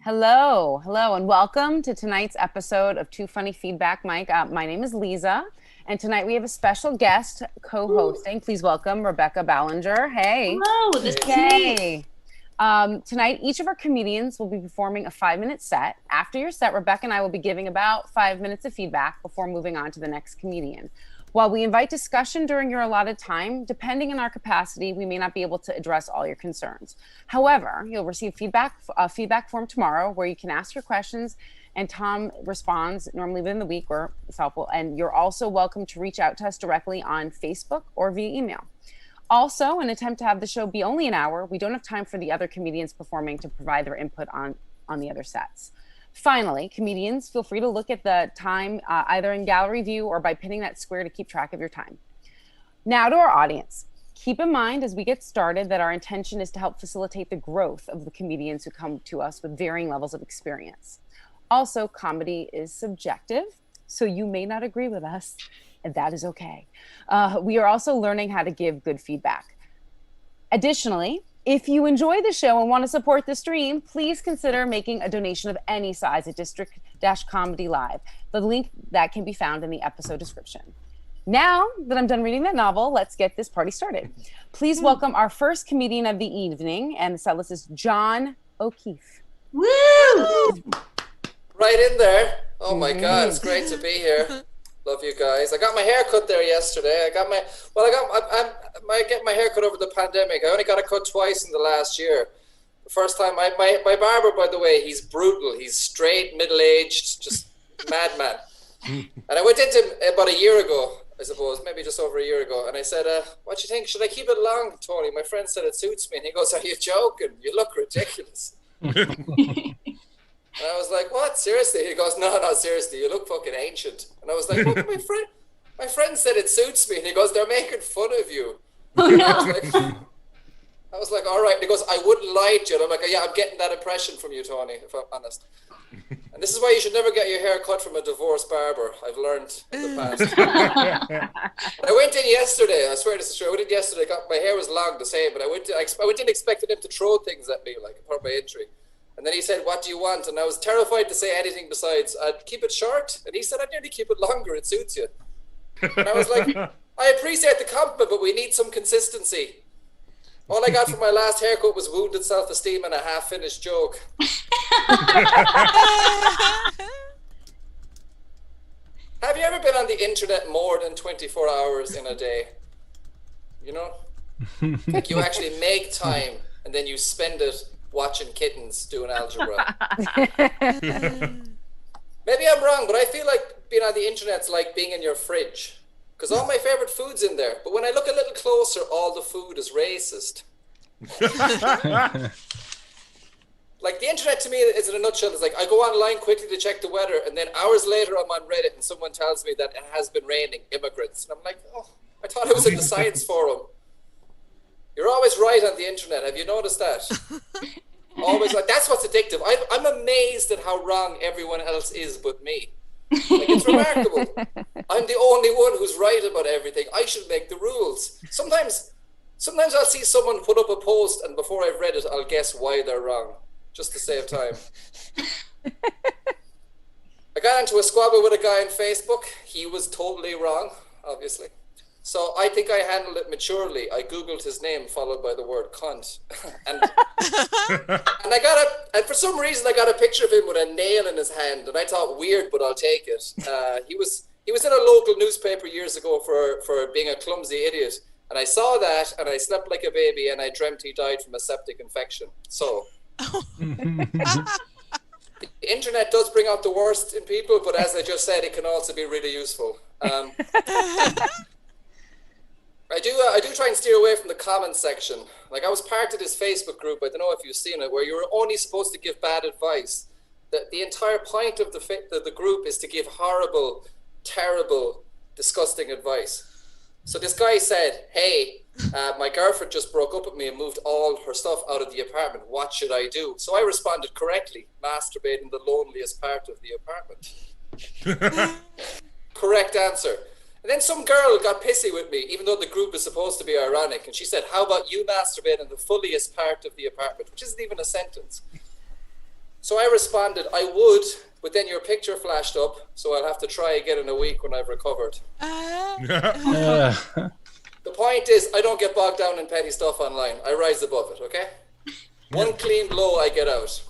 Hello, and welcome to tonight's episode of Too Funny Feedback, Mike. My name is Lisa, and tonight we have a special guest co-hosting. Please welcome Rebecca Ballinger. Hey. Hello, this is me. Yay. Tonight, each of our comedians will be performing a 5-minute set. After your set, Rebecca and I will be giving about 5 minutes of feedback before moving on to the next comedian. While we invite discussion during your allotted time, depending on our capacity, we may not be able to address all your concerns. However, you'll receive a feedback form tomorrow where you can ask your questions and Tom responds normally within the week or it's helpful. And you're also welcome to reach out to us directly on Facebook or via email. Also, in an attempt to have the show be only an hour, we don't have time for the other comedians performing to provide their input on the other sets. Finally, comedians, feel free to look at the time either in gallery view or by pinning that square to keep track of your time. Now to our audience. Keep in mind as we get started that our intention is to help facilitate the growth of the comedians who come to us with varying levels of experience. Also, comedy is subjective, so you may not agree with us, and that is okay. We are also learning how to give good feedback. Additionally, if you enjoy the show and want to support the stream, please consider making a donation of any size at District-Comedy Live. The link that can be found in the episode description. Now that I'm done reading that novel, let's get this party started. Please welcome our first comedian of the evening, and the set list is John O'Keefe. Woo! Right in there. Oh my God, it's great to be here. Love you guys. I got my hair cut there yesterday. I get my hair cut over the pandemic. I only got it cut twice in the last year. The first time, my barber, by the way, he's brutal. He's straight, middle-aged, just madman. And I went into him about a year ago, I suppose, maybe just over a year ago. And I said, what do you think? Should I keep it long, Tony? My friend said it suits me. And he goes, are you joking? You look ridiculous. And I was like, what? Seriously? He goes, no, seriously. You look fucking ancient. And I was like, what? My friend said it suits me. And he goes, they're making fun of you. Oh no! I was like, all right. And he goes, I wouldn't lie to you. And I'm like, yeah, I'm getting that impression from you, Tony, if I'm honest. And this is why you should never get your hair cut from a divorced barber. I've learned in the past. I went in yesterday. I swear this is true. I went in yesterday. My hair was long the same, but I went in expecting him to throw things at me, like part of my entry. And then he said, what do you want? And I was terrified to say anything besides, I'd keep it short. And he said, I'd nearly keep it longer. It suits you. And I was like, I appreciate the compliment, but we need some consistency. All I got from my last haircut was wounded self-esteem and a half-finished joke. Have you ever been on the internet more than 24 hours in a day? You know? Like you actually make time and then you spend it watching kittens doing algebra. Maybe I'm wrong, but I feel like being on the internet's like being in your fridge. Because all my favorite food's in there. But when I look a little closer, all the food is racist. Like the internet to me is in a nutshell. It's like I go online quickly to check the weather, and then hours later I'm on Reddit and someone tells me that it has been raining immigrants. And I'm like, oh, I thought it was in the science forum. You're always right on the internet. Have you noticed that? Always like that's what's addictive. I'm amazed at how wrong everyone else is but me. Like it's remarkable. I'm the only one who's right about everything. I should make the rules. Sometimes I'll see someone put up a post and before I've read it, I'll guess why they're wrong, just to save time. I got into a squabble with a guy on Facebook. He was totally wrong, obviously. So I think I handled it maturely. I Googled his name followed by the word cunt. and for some reason I got a picture of him with a nail in his hand and I thought weird, but I'll take it. He was in a local newspaper years ago for being a clumsy idiot. And I saw that and I slept like a baby and I dreamt he died from a septic infection. So the internet does bring out the worst in people, but as I just said, it can also be really useful. I do try and steer away from the comments section. Like I was part of this Facebook group, I don't know if you've seen it, where you were only supposed to give bad advice. The entire point of the group is to give horrible, terrible, disgusting advice. So this guy said, hey, my girlfriend just broke up with me and moved all her stuff out of the apartment. What should I do? So I responded correctly, masturbate in the loneliest part of the apartment. Correct answer. And then some girl got pissy with me, even though the group is supposed to be ironic. And she said, how about you masturbate in the fulliest part of the apartment? Which isn't even a sentence. So I responded, I would, but then your picture flashed up, so I'll have to try again in a week when I've recovered. The point is, I don't get bogged down in petty stuff online. I rise above it, okay? One clean blow, I get out.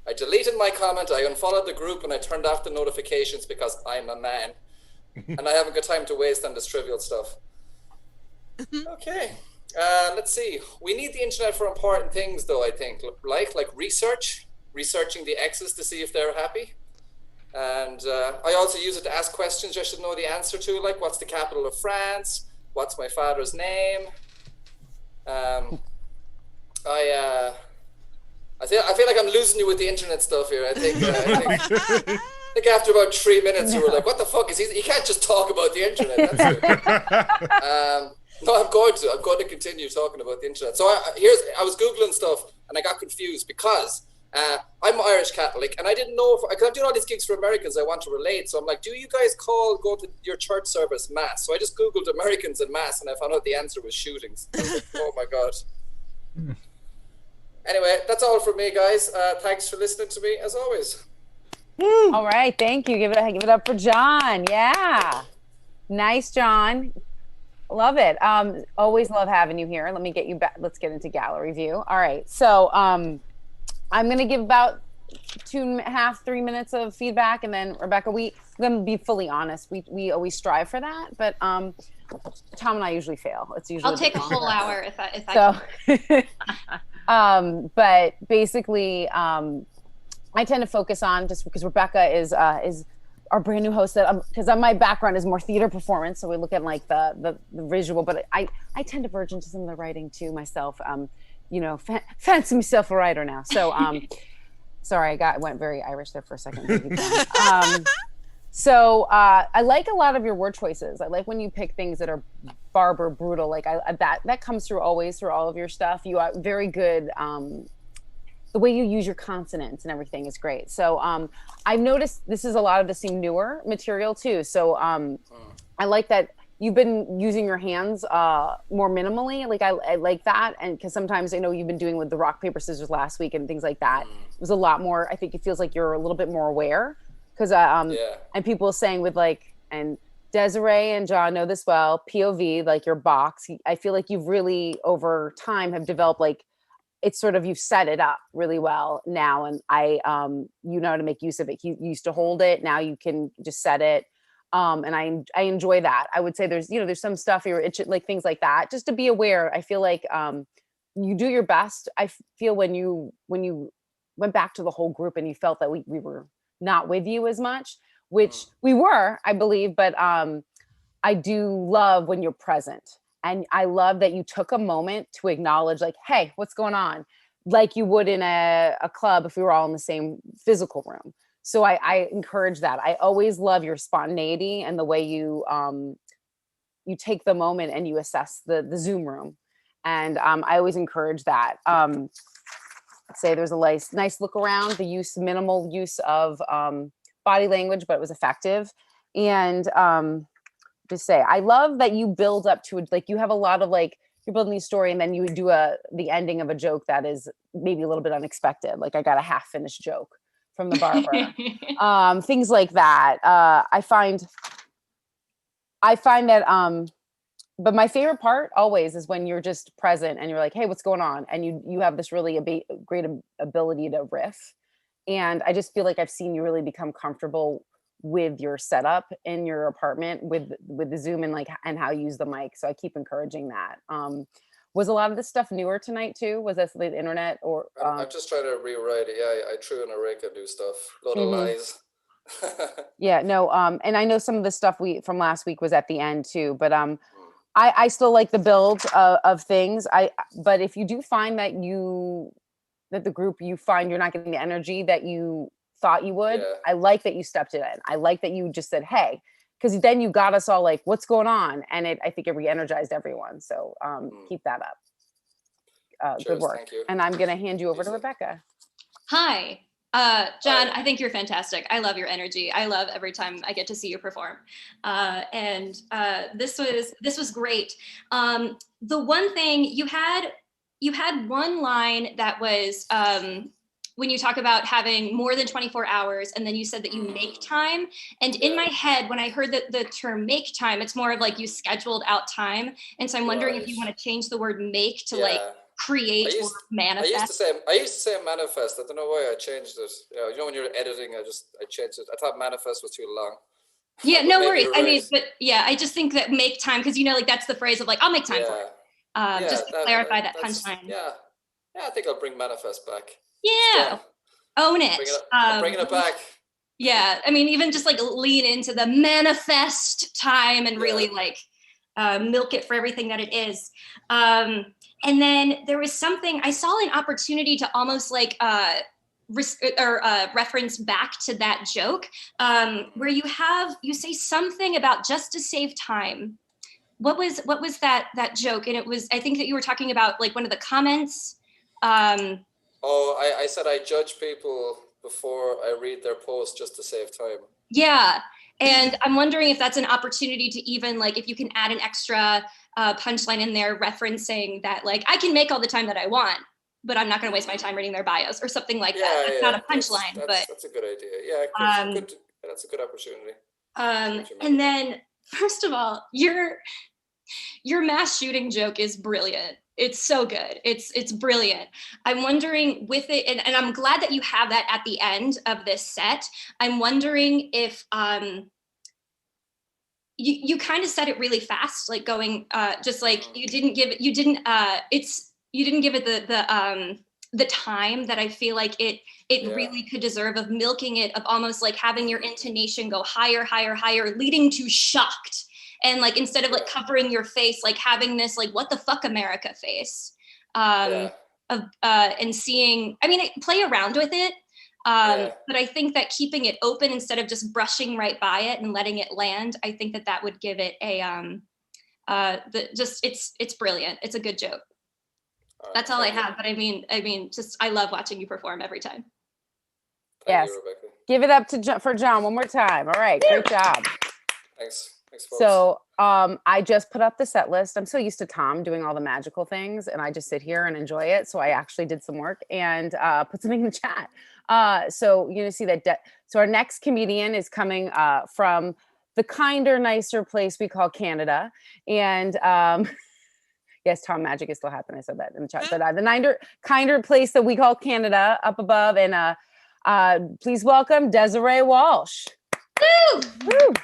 I deleted my comment, I unfollowed the group, and I turned off the notifications because I'm a man. And I haven't got time to waste on this trivial stuff. Okay. Let's see. We need the internet for important things, though, I think. Like researching the exes to see if they're happy. And I also use it to ask questions I should know the answer to, like what's the capital of France? What's my father's name? I feel like I'm losing you with the internet stuff here. I think after about 3 minutes, you were like, "What the fuck is he? He can't just talk about the internet." No, I'm going to continue talking about the internet. So I was Googling stuff and I got confused because I'm Irish Catholic and I didn't know because I'm doing all these gigs for Americans. I want to relate, so I'm like, "Do you guys go to your church service mass?" So I just Googled Americans and mass, and I found out the answer was shootings. Like, oh my god. Anyway, that's all from me, guys. Thanks for listening to me, as always. Woo. All right, thank you. Give it up for John. Yeah, nice, John. Love it. Always love having you here. Let me get you back. Let's get into gallery view. All right, so I'm going to give about 2.5, 3 minutes of feedback, and then Rebecca, I'm going to be fully honest. We always strive for that, but Tom and I usually fail. It's usually I'll take a whole hour if I but basically, I tend to focus on, just because Rebecca is our brand new host, that because my background is more theater performance, so we look at like the visual, but I tend to verge into some of the writing too myself. Fancy myself a writer now. So sorry, went very Irish there for a second. So I like a lot of your word choices. I like when you pick things that are barbar, brutal. Like that comes through always through all of your stuff. You are very good. The way you use your consonants and everything is great. So I've noticed this is a lot of the same newer material too. So I like that you've been using your hands more minimally. Like I like that. And because sometimes I know you've been doing with the rock, paper, scissors last week and things like that. It was a lot more, I think it feels like you're a little bit more aware. Because and people saying with like, and Desiree and John know this well, POV, like your box, I feel like you've really over time have developed like, it's sort of, you've set it up really well now. And you know how to make use of it. You used to hold it. Now you can just set it. And I enjoy that. I would say there's some stuff you're itching, like things like that, just to be aware. I feel like you do your best. I feel when you went back to the whole group and you felt that we were not with you as much, which we were, I believe, but I do love when you're present. And I love that you took a moment to acknowledge like, hey, what's going on? Like you would in a club if we were all in the same physical room. So I encourage that. I always love your spontaneity and the way you take the moment and you assess the Zoom room. And I always encourage that. Say there's a nice look around, the minimal use of body language, but it was effective. And just say, I love that you build up to it. Like you have a lot of like, you're building the story and then you do the ending of a joke that is maybe a little bit unexpected. Like I got a half finished joke from the barber. Things like that. I find that, but my favorite part always is when you're just present and you're like, hey, what's going on? And you have this really great ability to riff. And I just feel like I've seen you really become comfortable with your setup in your apartment with the Zoom and how you use the mic. So I keep encouraging that. Was a lot of this stuff newer tonight too? Was this the internet or? I'm just trying to rewrite it. Yeah, I threw in a rake and do stuff. A lot of lies. Yeah, no. And I know some of the stuff from last week was at the end too, but I still like the build of things. But if you do find that the group, you find you're not getting the energy that you thought you would, I like that you stepped it in. I like that you just said, hey, because then you got us all like, what's going on? And I think it re-energized everyone. So keep that up. Good work. Thank you. And I'm going to hand you over to Rebecca. Hi. John, I think you're fantastic. I love your energy. I love every time I get to see you perform. And this was great. The one thing you had one line that was when you talk about having more than 24 hours, and then you said that you make time. And in my head, when I heard the term make time, it's more of like you scheduled out time. And so I'm wondering if you want to change the word make to like create or manifest. I used to say manifest. I don't know why I changed it. You know, when you're editing, I changed it. I thought manifest was too long. Yeah, no worries. Right. I mean, but yeah, I just think that make time, because, you know, like that's the phrase of like, I'll make time for it. Just to clarify that punchline. Yeah, I think I'll bring manifest back. Yeah, own it. I'm bringing it back. Yeah, I mean, even just like lean into the manifest time and really like milk it for everything that it is. And then there was something, I saw an opportunity to almost like reference back to that joke where you say something about just to save time. What was that joke? And it was, I think that you were talking about like one of the comments. I said I judge people before I read their post just to save time. Yeah. And I'm wondering if that's an opportunity to even like, if you can add an extra punchline in there referencing that, like, I can make all the time that I want, but I'm not going to waste my time reading their bios or something like that. That's not a punchline, but that's a good idea. Yeah, that's a good opportunity. And then, first of all, your mass shooting joke is brilliant. It's so good. It's brilliant. I'm wondering with it, and I'm glad that you have that at the end of this set. I'm wondering if you kind of said it really fast, like going just like you didn't give it the time that I feel like it really could deserve, of milking it, of almost like having your intonation go higher, higher, higher, leading to shocked. And like, instead of like covering your face, like having this like, what the fuck America face and seeing, I mean, play around with it. But I think that keeping it open instead of just brushing right by it and letting it land, I think that would give it a, it's brilliant. It's a good joke. That's all I have. But I mean, just, I love watching you perform every time. Yes. Give it up for John one more time. All right. Great job. Thanks. So I just put up the set list. I'm so used to Tom doing all the magical things, and I just sit here and enjoy it. So I actually did some work and put something in the chat. So you're gonna see that. So our next comedian is coming from the kinder, nicer place we call Canada. And yes, Tom, magic is still happening. I said that in the chat. But the kinder place that we call Canada up above. And please welcome Desiree Walsh. Woo! Woo!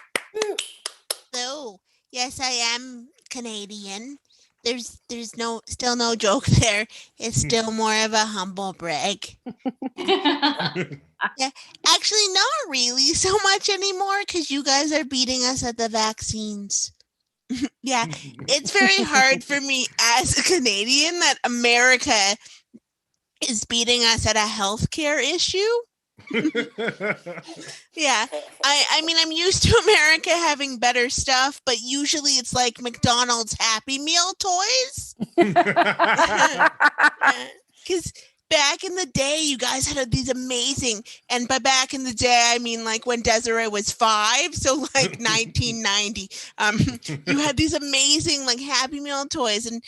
Hello. Yes, I am Canadian. There's still no joke there. It's still more of a humble brag. Yeah, actually, not really so much anymore, because you guys are beating us at the vaccines. Yeah, it's very hard for me as a Canadian that America is beating us at a healthcare issue. Yeah, I mean, I'm used to America having better stuff, but usually it's like McDonald's Happy Meal toys. Because back in the day, you guys had these amazing, and by back in the day, I mean like when Desiree was 5, so like 1990. You had these amazing like Happy Meal toys, and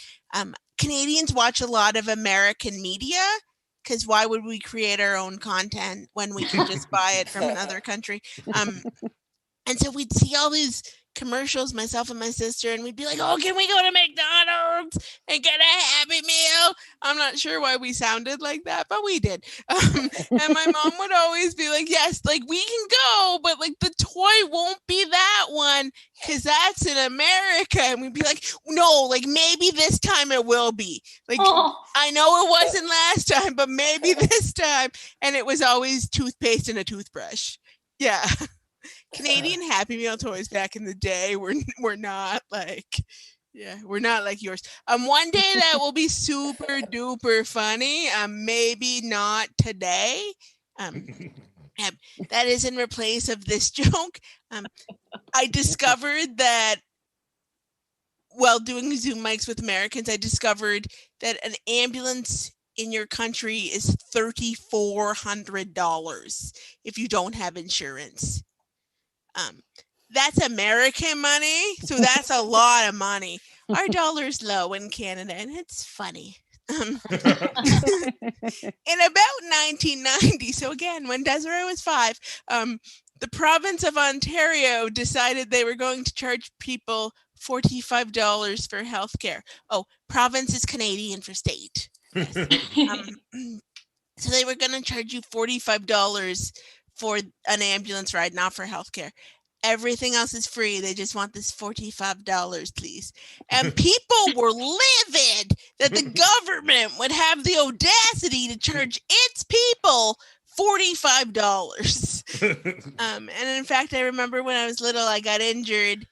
Canadians watch a lot of American media. Because why would we create our own content when we can just buy it from another country? And so we'd see all these commercials, myself and my sister, and we'd be like, oh, can we go to McDonald's and get a Happy Meal? I'm not sure why we sounded like that, but we did. And my mom would always be like, yes, like we can go, but like the toy won't be that one because that's in America. And we'd be like, no, like maybe this time it will be. Like, I know it wasn't last time, but maybe this time. And it was always toothpaste and a toothbrush. Yeah. Canadian Happy Meal toys back in the day were not like, we're not like yours. One day that will be super duper funny. Maybe not today. That is in replace of this joke. I discovered that while doing Zoom mics with Americans, I discovered that an ambulance in your country is $3,400 if you don't have insurance. That's American money, so that's a lot of money. Our dollar's low in Canada, and it's funny. In about 1990, so again, when Desiree was 5, the province of Ontario decided they were going to charge people $45 for healthcare. Oh, province is Canadian for state. Yes. So they were going to charge you $45 for an ambulance ride, not for healthcare. Everything else is free. They just want this $45, please. And people were livid that the government would have the audacity to charge its people $45. And in fact, I remember when I was little, I got injured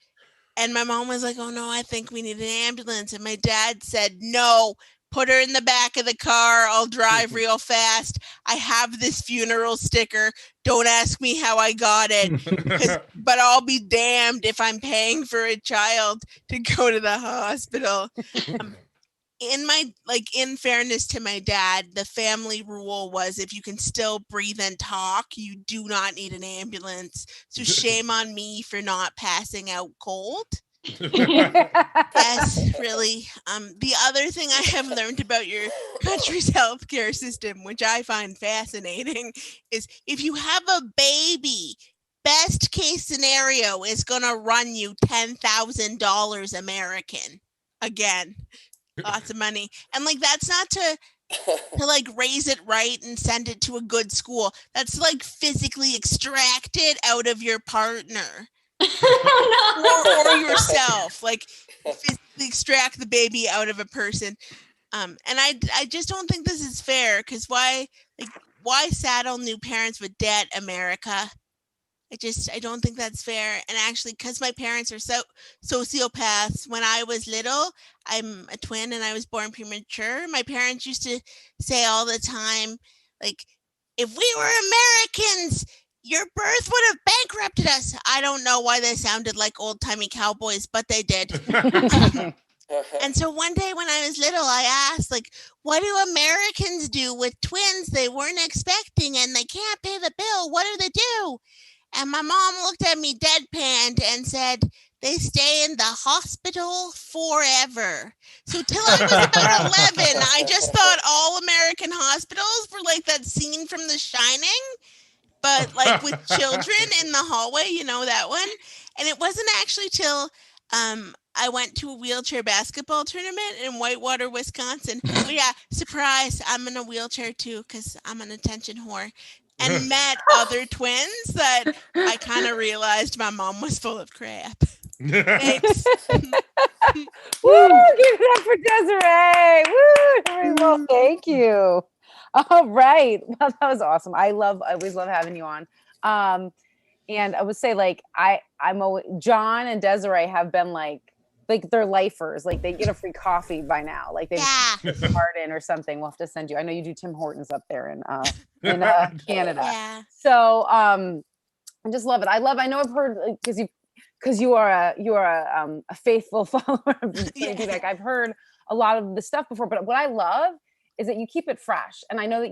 and my mom was like, oh no, I think we need an ambulance. And my dad said, no, put her in the back of the car. I'll drive real fast. I have this funeral sticker. Don't ask me how I got it, but I'll be damned if I'm paying for a child to go to the hospital. In fairness to my dad, the family rule was if you can still breathe and talk, you do not need an ambulance. So shame on me for not passing out cold. Yes, really. The other thing I have learned about your country's healthcare system, which I find fascinating, is if you have a baby, best case scenario is going to run you $10,000 American. Again, lots of money. And like, that's not to like raise it right and send it to a good school. That's like physically extract it out of your partner. or yourself, like physically extract the baby out of a person. And I just don't think this is fair, because why saddle new parents with debt, America? I don't think that's fair. And actually, because my parents are so sociopaths, when I was little, I'm a twin and I was born premature. My parents used to say all the time, like, if we were Americans, your birth would have bankrupted us. I don't know why they sounded like old-timey cowboys, but they did. And so one day when I was little, I asked, like, what do Americans do with twins they weren't expecting and they can't pay the bill? What do they do? And my mom looked at me deadpanned and said, they stay in the hospital forever. So till I was about 11, I just thought all American hospitals were like that scene from The Shining, but like with children in the hallway, you know, that one. And it wasn't actually till I went to a wheelchair basketball tournament in Whitewater, Wisconsin. Oh yeah, surprise, I'm in a wheelchair too, because I'm an attention whore. And met other twins that I kind of realized my mom was full of crap. Thanks. Woo! Give it up for Desiree. Woo! Well, thank you. All right. Well, that was awesome. I always love having you on. And I would say, like, I'm always, John and Desiree have been like they're lifers. Like, they get a free coffee by now. Like, they Martin or something. We'll have to send you. I know you do Tim Hortons up there in Canada. Yeah. So I just love it. I know I've heard, because you are a faithful follower of feedback. I've heard a lot of the stuff before, but what I love is that you keep it fresh. And I know that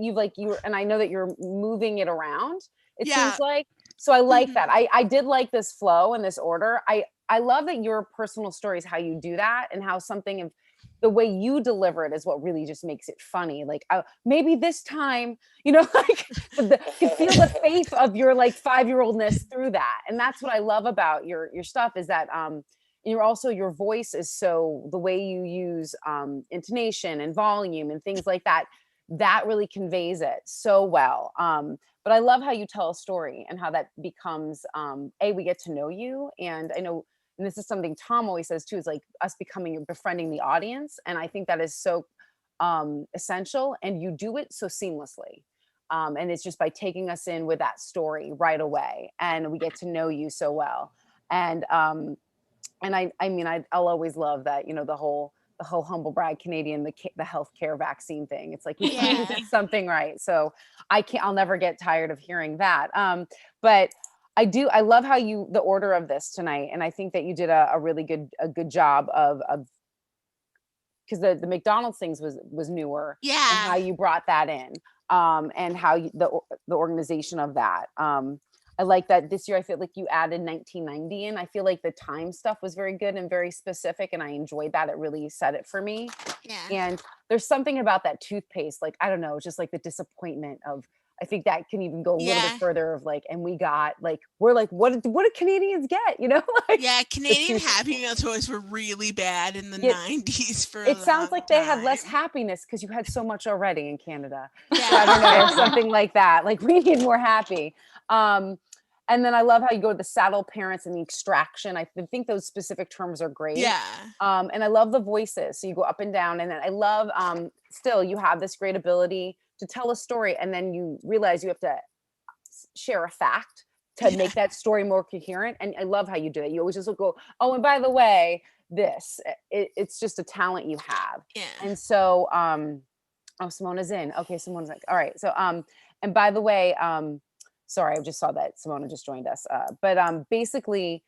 I know that you're moving it around. It seems like. So I like that. I did like this flow and this order. I love that your personal stories, how you do that, and how something of the way you deliver it is what really just makes it funny. Like, maybe this time, you know, like you feel the faith of your like 5-year-oldness through that. And that's what I love about your stuff, is that your voice is so, the way you use intonation and volume and things like that really conveys it so well. But I love how you tell a story and how that becomes, we get to know you. And I know, and this is something Tom always says too, is like us befriending the audience. And I think that is so essential, and you do it so seamlessly. And it's just by taking us in with that story right away, and we get to know you so well. And I'll always love that, you know, the whole humble brag Canadian, the healthcare vaccine thing. It's like, we did something right. So I'll never get tired of hearing that. But I love how the order of this tonight. And I think that you did a really good job of because the McDonald's things was newer. Yeah. And how you brought that in. And how the organization of that. I like that this year. I feel like you added 1990 in. I feel like the time stuff was very good and very specific, and I enjoyed that. It really set it for me. Yeah. And there's something about that toothpaste, like, I don't know, just like the disappointment of, I think that can even go a little bit further of like, and we got like, we're like, what did Canadians get? You know, like, yeah, Canadian Happy Meal toys were really bad in the 90s for a it sounds long like they had time. less happiness because you had so much already in Canada. Yeah. So I don't know, something like that. Like, we need more happy. And then I love how you go to the saddle parents and the extraction. I think those specific terms are great. Yeah. And I love the voices. So you go up and down. And then I love, still, you have this great ability to tell a story. And then you realize you have to share a fact to make that story more coherent. And I love how you do it. You always just go, oh, and by the way, this, it's just a talent you have. Yeah. And so, oh, Simona's in. Okay, Simona's like, all right. So, and by the way, sorry, I just saw that Simona just joined us. But basically,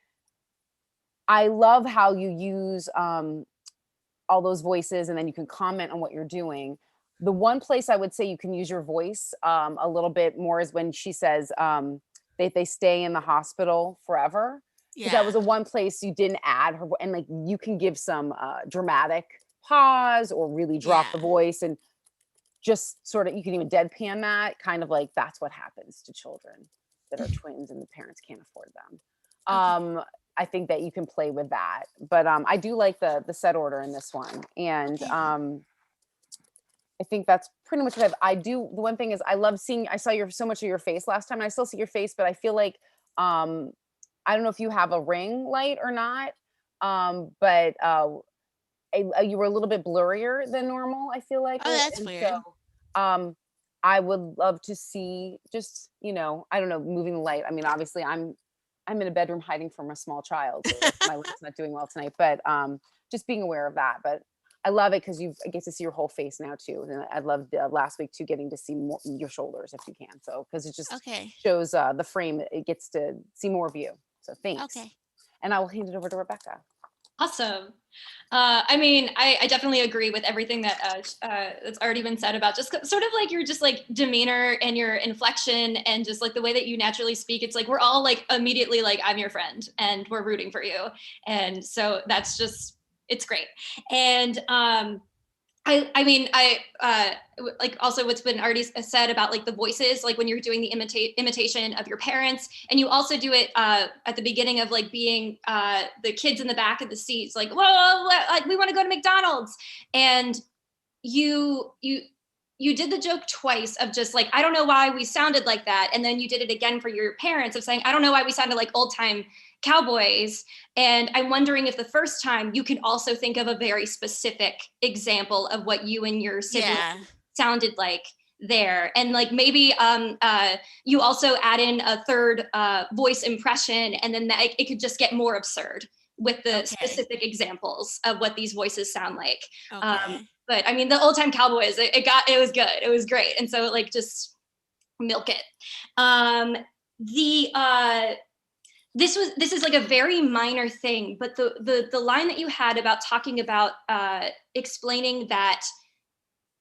I love how you use all those voices, and then you can comment on what you're doing. The one place I would say you can use your voice a little bit more is when she says they stay in the hospital forever. Yeah. That was the one place you didn't add her, and like you can give some dramatic pause or really drop the voice, and just sort of, you can even deadpan that, kind of like, that's what happens to children that are twins and the parents can't afford them. I think that you can play with that, but I do like the set order in this one. And I think that's pretty much what I do. The one thing is, I love seeing, I saw so much of your face last time, and I still see your face, but I feel like, I don't know if you have a ring light or not, but you were a little bit blurrier than normal, I feel like. Oh, that's and weird. So, I would love to see just, I don't know, moving the light. I mean, obviously I'm in a bedroom hiding from a small child, so my light's not doing well tonight, but just being aware of that. But I love it because I get to see your whole face now too. And I loved last week too, getting to see more your shoulders if you can. So, because it just shows the frame, it gets to see more of you. So thanks. Okay. And I will hand it over to Rebecca. Awesome. I mean, I definitely agree with everything that that's already been said about just sort of like your just like demeanor and your inflection and just like the way that you naturally speak. It's like we're all like immediately like, I'm your friend and we're rooting for you. And so that's just, it's great. And I mean, like also what's been already said about like the voices, like when you're doing the imitation of your parents, and you also do it at the beginning of like being the kids in the back of the seats, like, whoa, like we want to go to McDonald's. And you did the joke twice of just like, I don't know why we sounded like that. And then you did it again for your parents of saying, I don't know why we sounded like old time cowboys. And I'm wondering if the first time you can also think of a very specific example of what you and your siblings sounded like there. And like maybe you also add in a third voice impression, and then it could just get more absurd with the specific examples of what these voices sound like. But I mean, the old time cowboys, it was good. It was great. And so like, just milk it. This is like a very minor thing, but the line that you had about talking about explaining that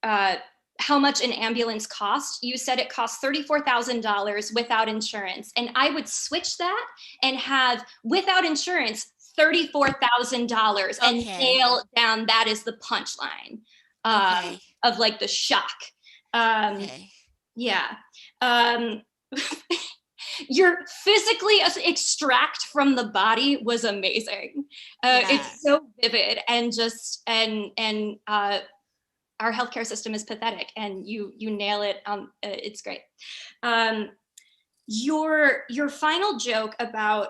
how much an ambulance costs, you said it costs $34,000 without insurance. And I would switch that and have without insurance $34,000 and nail down that is the punchline of like the shock. Your physically extract from the body was amazing. It's so vivid and just and our healthcare system is pathetic, and you nail it. It's great. Your final joke about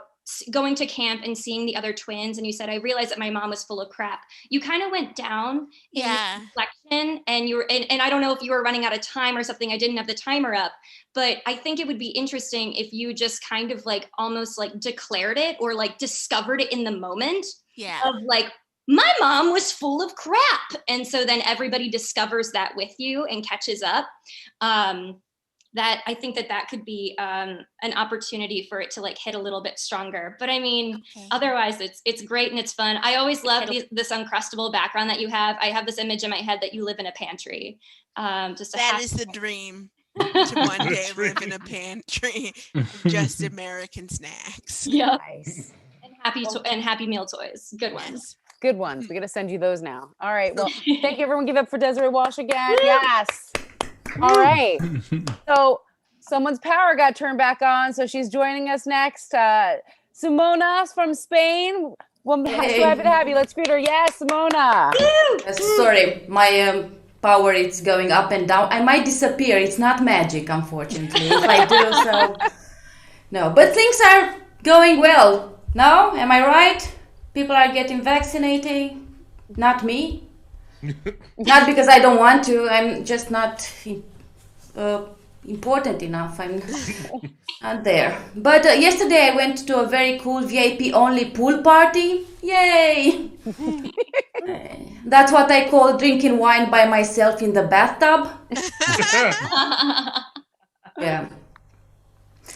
going to camp and seeing the other twins, and you said, I realized that my mom was full of crap. You kind of went down in reflection, and you were, and I don't know if you were running out of time or something. I didn't have the timer up, but I think it would be interesting if you just kind of like almost like declared it or like discovered it in the moment of like, my mom was full of crap. And so then everybody discovers that with you and catches up. That I think that could be an opportunity for it to like hit a little bit stronger. But I mean, otherwise it's great and it's fun. I always love this Uncrustable background that you have. I have this image in my head that you live in a pantry. That is the dream. to one day live in a pantry of just American snacks. Yep. Nice. And happy meal toys. Good ones. Good ones. We're going to send you those now. All right. Well, thank you, everyone. Give up for Desiree Walsh again. Yes. All right. So someone's power got turned back on. So she's joining us next. Simona from Spain. Well, so happy to have you. Let's greet her. Yes, Simona. Sorry, my power is going up and down. I might disappear. It's not magic, unfortunately. If I do, so no. But things are going well. No, am I right? People are getting vaccinated. Not me. Not because I don't want to. I'm just not important enough. I'm not there. But yesterday I went to a very cool VIP only pool party. Yay! That's what I call drinking wine by myself in the bathtub. Yeah.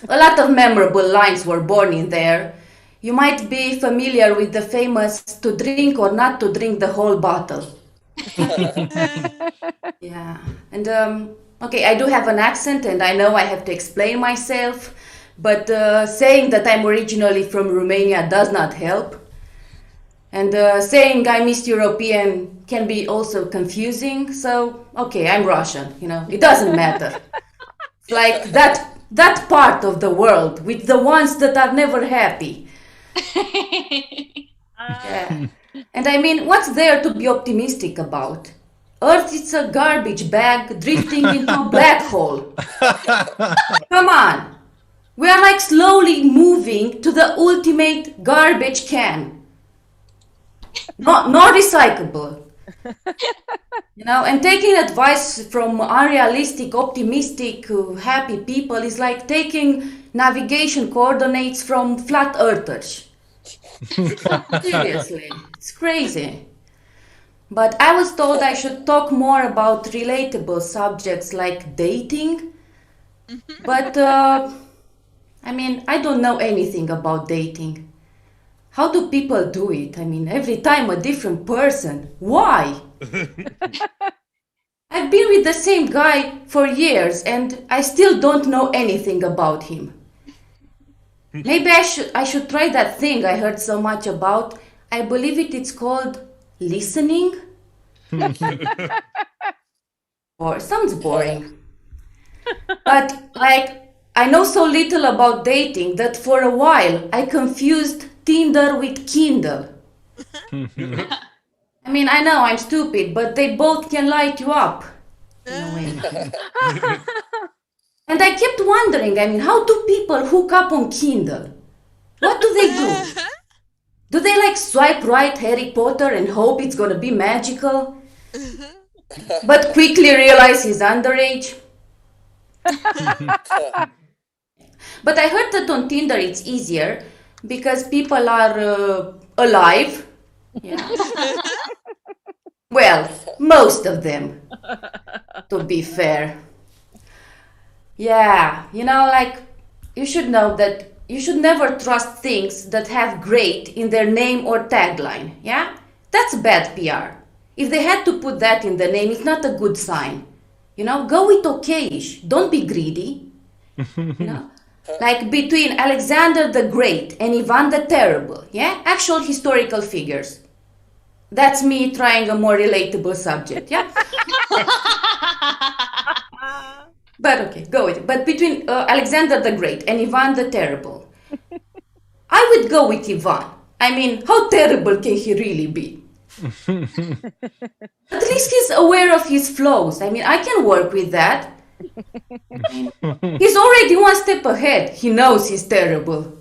A lot of memorable lines were born in there. You might be familiar with the famous to drink or not to drink the whole bottle. Yeah. And okay, I do have an accent and I know I have to explain myself, but saying that I'm originally from Romania does not help. And saying I'm East European can be also confusing. So, okay, I'm Russian, it doesn't matter. It's like that part of the world with the ones that are never happy. Yeah. And I mean, what's there to be optimistic about? Earth is a garbage bag drifting into a black hole. Come on. We are like slowly moving to the ultimate garbage can. Not recyclable. And taking advice from unrealistic, optimistic, happy people is like taking navigation coordinates from flat earthers. Seriously, it's crazy. But I was told I should talk more about relatable subjects like dating. But, I mean, I don't know anything about dating. How do people do it? I mean, every time a different person. Why? I've been with the same guy for years and I still don't know anything about him. Maybe I should try that thing I heard so much about. I believe it's called listening. Or sounds boring. But like I know so little about dating that for a while I confused Tinder with Kindle. I mean, I know I'm stupid, but they both can light you up in a way. And I kept wondering, I mean, how do people hook up on Kindle? What do they do? Do they like swipe right Harry Potter and hope it's gonna be magical? But quickly realize he's underage? But I heard that on Tinder it's easier because people are alive. Yeah. Well, most of them, to be fair. Yeah, like you should know that you should never trust things that have great in their name or tagline. Yeah, that's bad PR. If they had to put that in the name, it's not a good sign. Go with okayish. Don't be greedy. Like between Alexander the Great and Ivan the Terrible. Yeah, actual historical figures. That's me trying a more relatable subject. Yeah. But okay, go with it. But between Alexander the Great and Ivan the Terrible, I would go with Ivan. I mean, how terrible can he really be? At least he's aware of his flaws. I mean, I can work with that. He's already one step ahead. He knows he's terrible.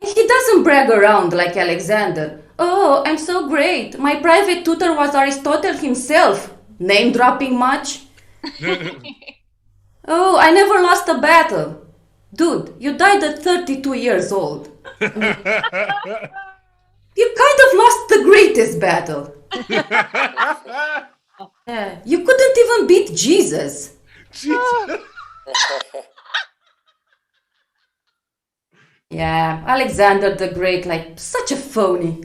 He doesn't brag around like Alexander. Oh, I'm so great. My private tutor was Aristotle himself. Name dropping much? Oh, I never lost a battle. Dude, you died at 32 years old. You kind of lost the greatest battle. You couldn't even beat Jesus. Yeah, Alexander the Great, like such a phony.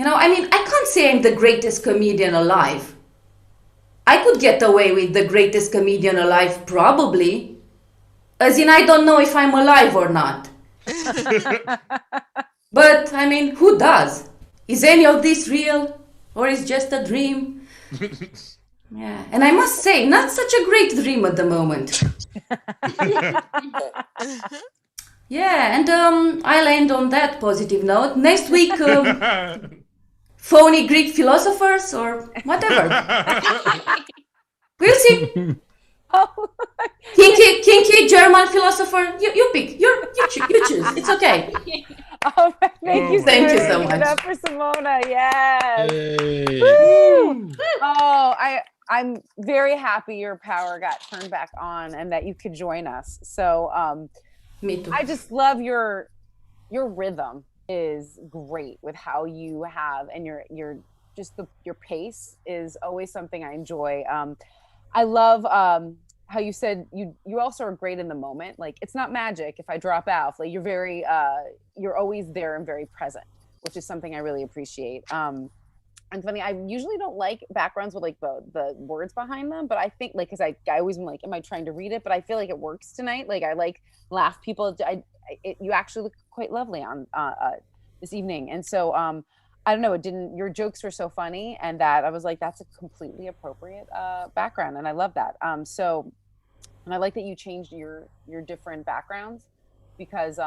I mean, I can't say I'm the greatest comedian alive. I could get away with the greatest comedian alive, probably. As in, I don't know if I'm alive or not. But, I mean, who does? Is any of this real? Or is just a dream? Yeah, and I must say, not such a great dream at the moment. Yeah, and I'll end on that positive note. Next week, phony Greek philosophers or whatever. We'll see. Oh, Kinky German philosopher. You pick. You choose. It's okay. oh, thank you so Give much. it up for Simona. Yes. Hey. Woo! Oh, I'm very happy your power got turned back on and that you could join us. So Me too. I just love your rhythm is great with how you have, and your just your pace is always something I enjoy. I love how you said you also are great in the moment. Like, it's not magic if I drop out. Like, you're very you're always there and very present, which is something I really appreciate. And funny, I usually don't like backgrounds with like the words behind them, but I think like, because I always am like, am I trying to read it? But I feel like it works tonight. Like, I like laugh people. You actually look quite lovely on this evening, and so I don't know. It didn't. Your jokes were so funny, and that I was like, that's a completely appropriate background, and I love that. And I like that you changed your different backgrounds, because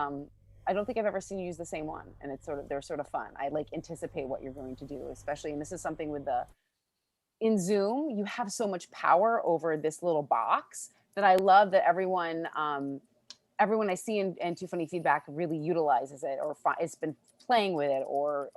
I don't think I've ever seen you use the same one, and they're sort of fun. I like anticipate what you're going to do, especially, and this is something with in Zoom, you have so much power over this little box that I love that everyone I see in Too Funny Feedback really utilizes it, or it's been playing with it, or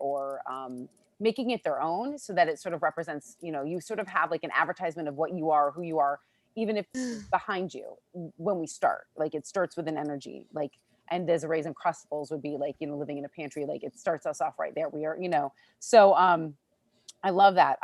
making it their own, so that it sort of represents, you sort of have like an advertisement of what you are, who you are, even if behind you when we start. Like, it starts with an energy, like, and Desiree's Uncrustables would be like, living in a pantry, like it starts us off right there. We are, so I love that.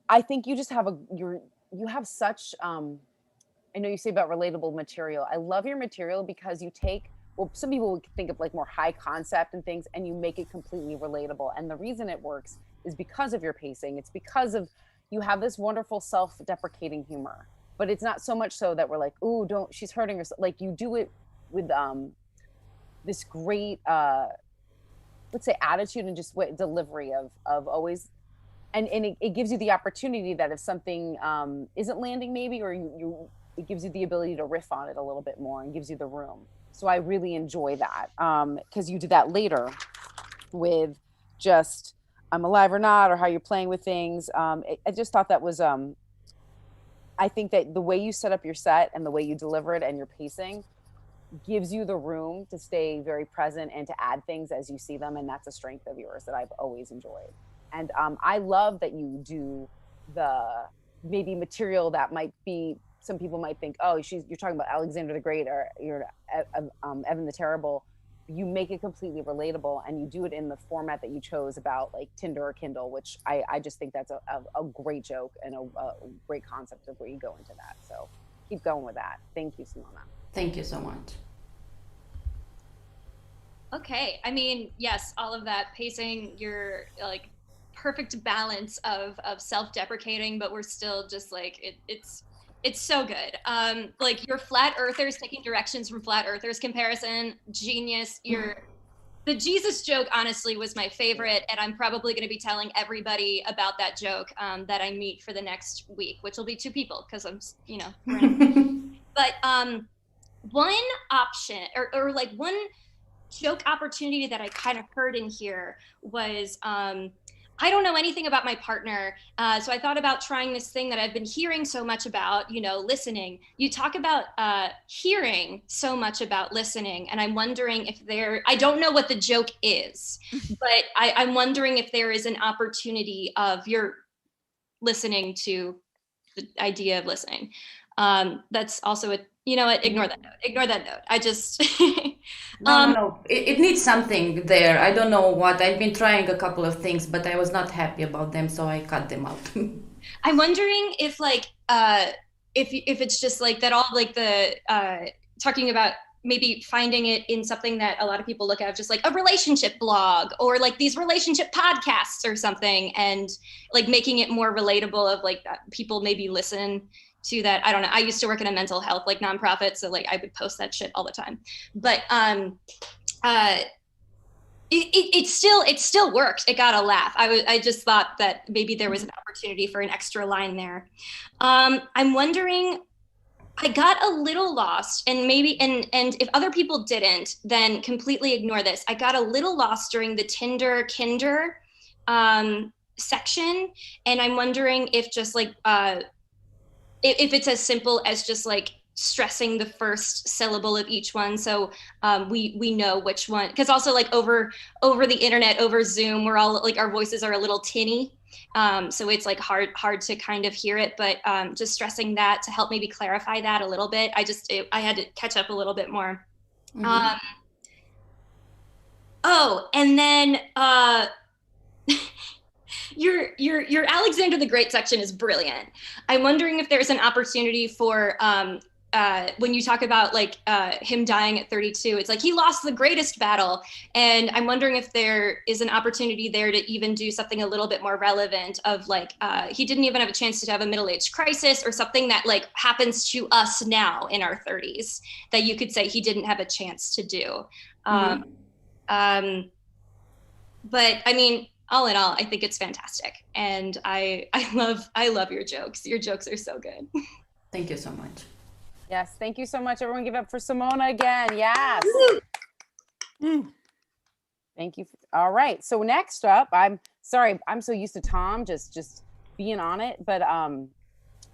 I think you just have you have such, I know you say about relatable material. I love your material because you take, well, some people would think of like more high concept and things, and you make it completely relatable. And the reason it works is because of your pacing. It's because of, you have this wonderful self-deprecating humor, but it's not so much so that we're like, ooh, she's hurting herself. Like, you do it with this great let's say attitude and just delivery of always, and it gives you the opportunity that if something isn't landing maybe, or it gives you the ability to riff on it a little bit more and gives you the room. So I really enjoy that, because you did that later with just I'm alive or not, or how you're playing with things. I just thought that was I think that the way you set up your set and the way you deliver it and your pacing gives you the room to stay very present and to add things as you see them, and that's a strength of yours that I've always enjoyed. And I love that you do the maybe material that might be, some people might think, oh, you're talking about Alexander the Great, or you're Evan the Terrible. You make it completely relatable, and you do it in the format that you chose about like Tinder or Kindle, which I just think that's a great joke and a great concept of where you go into that. So keep going with that. Thank you, Simona. Thank you so much. Okay, I mean, yes, all of that pacing, your like perfect balance of self-deprecating, but we're still just like it's so good. Like, your flat earthers taking directions from flat earthers comparison, genius. The Jesus joke honestly was my favorite, and I'm probably going to be telling everybody about that joke that I meet for the next week, which will be 2 people because I'm but one option or like one joke opportunity that I kind of heard in here was I don't know anything about my partner, so I thought about trying this thing that I've been hearing so much about, listening. You talk about hearing so much about listening, and I'm wondering if I don't know what the joke is, but I'm wondering if there is an opportunity of your listening to the idea of listening. That's also ignore that note. I just No. It needs something there. I don't know what. I've been trying a couple of things, but I was not happy about them, so I cut them out. I'm wondering if like if it's just like that, all like the talking about maybe finding it in something that a lot of people look at, just like a relationship blog or like these relationship podcasts or something, and like making it more relatable of like that people maybe listen to that. I don't know. I used to work in a mental health like nonprofit, so like I would post that shit all the time. But it still worked. It got a laugh. I just thought that maybe there was an opportunity for an extra line there. I'm wondering, I got a little lost, and maybe and if other people didn't, then completely ignore this. I got a little lost during the Tinder Kinder section, and I'm wondering if just like if it's as simple as just like stressing the first syllable of each one, so we know which one, because also like over the internet, over Zoom, we're all like, our voices are a little tinny, so it's like hard to kind of hear it, but just stressing that to help maybe clarify that a little bit. I had to catch up a little bit more. Oh, and then your Alexander the Great section is brilliant. I'm wondering if there's an opportunity for when you talk about like him dying at 32, it's like he lost the greatest battle, and I'm wondering if there is an opportunity there to even do something a little bit more relevant of like he didn't even have a chance to have a middle-age crisis, or something that like happens to us now in our 30s that you could say he didn't have a chance to do. But I mean, all in all, I think it's fantastic, and I love your jokes. Your jokes are so good. Thank you so much. Yes, thank you so much. Everyone give up for Simona again. Yes. Thank you. All right. So next up, I'm sorry, I'm so used to Tom just being on it, but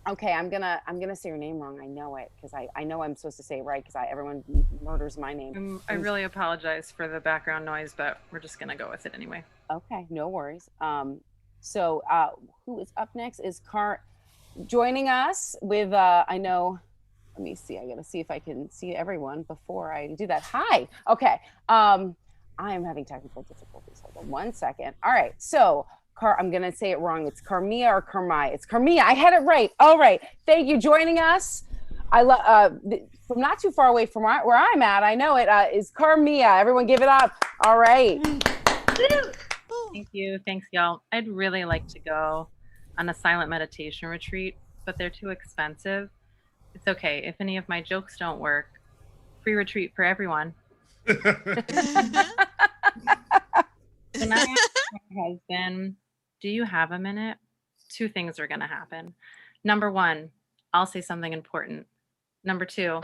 okay, I'm gonna say your name wrong. I know it, because I know I'm supposed to say it right, because everyone murders my name. I really apologize for the background noise, but we're just gonna go with it anyway. Okay, no worries. So who is up next is joining us with I know. Let me see. I gotta see if I can see everyone before I do that. Hi. Okay. I am having technical difficulties. Hold on 1 second. All right. So I'm gonna say it wrong. It's Carmia or Carmai. It's Carmia. I had it right. All right. Thank you joining us. I love from not too far away from where I'm at. I know it is Carmia. Everyone, give it up. All right. Thank you. Thanks, y'all. I'd really like to go on a silent meditation retreat, but they're too expensive. It's okay. If any of my jokes don't work, free retreat for everyone. When I asked my husband, do you have a minute? Two things are going to happen. Number one, I'll say something important. Number two,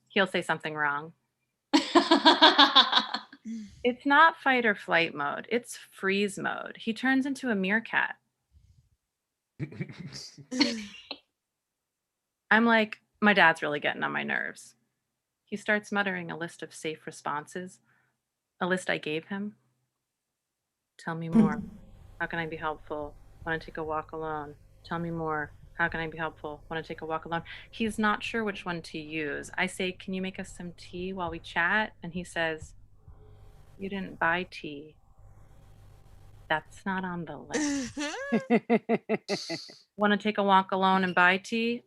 he'll say something wrong. It's not fight or flight mode. It's freeze mode. He turns into a meerkat. I'm like, my dad's really getting on my nerves. He starts muttering a list of safe responses, a list I gave him. Tell me more. How can I be helpful? Want to take a walk alone? Tell me more. How can I be helpful? Want to take a walk alone? He's not sure which one to use. I say, can you make us some tea while we chat? And he says, you didn't buy tea. That's not on the list. Want to take a walk alone and buy tea?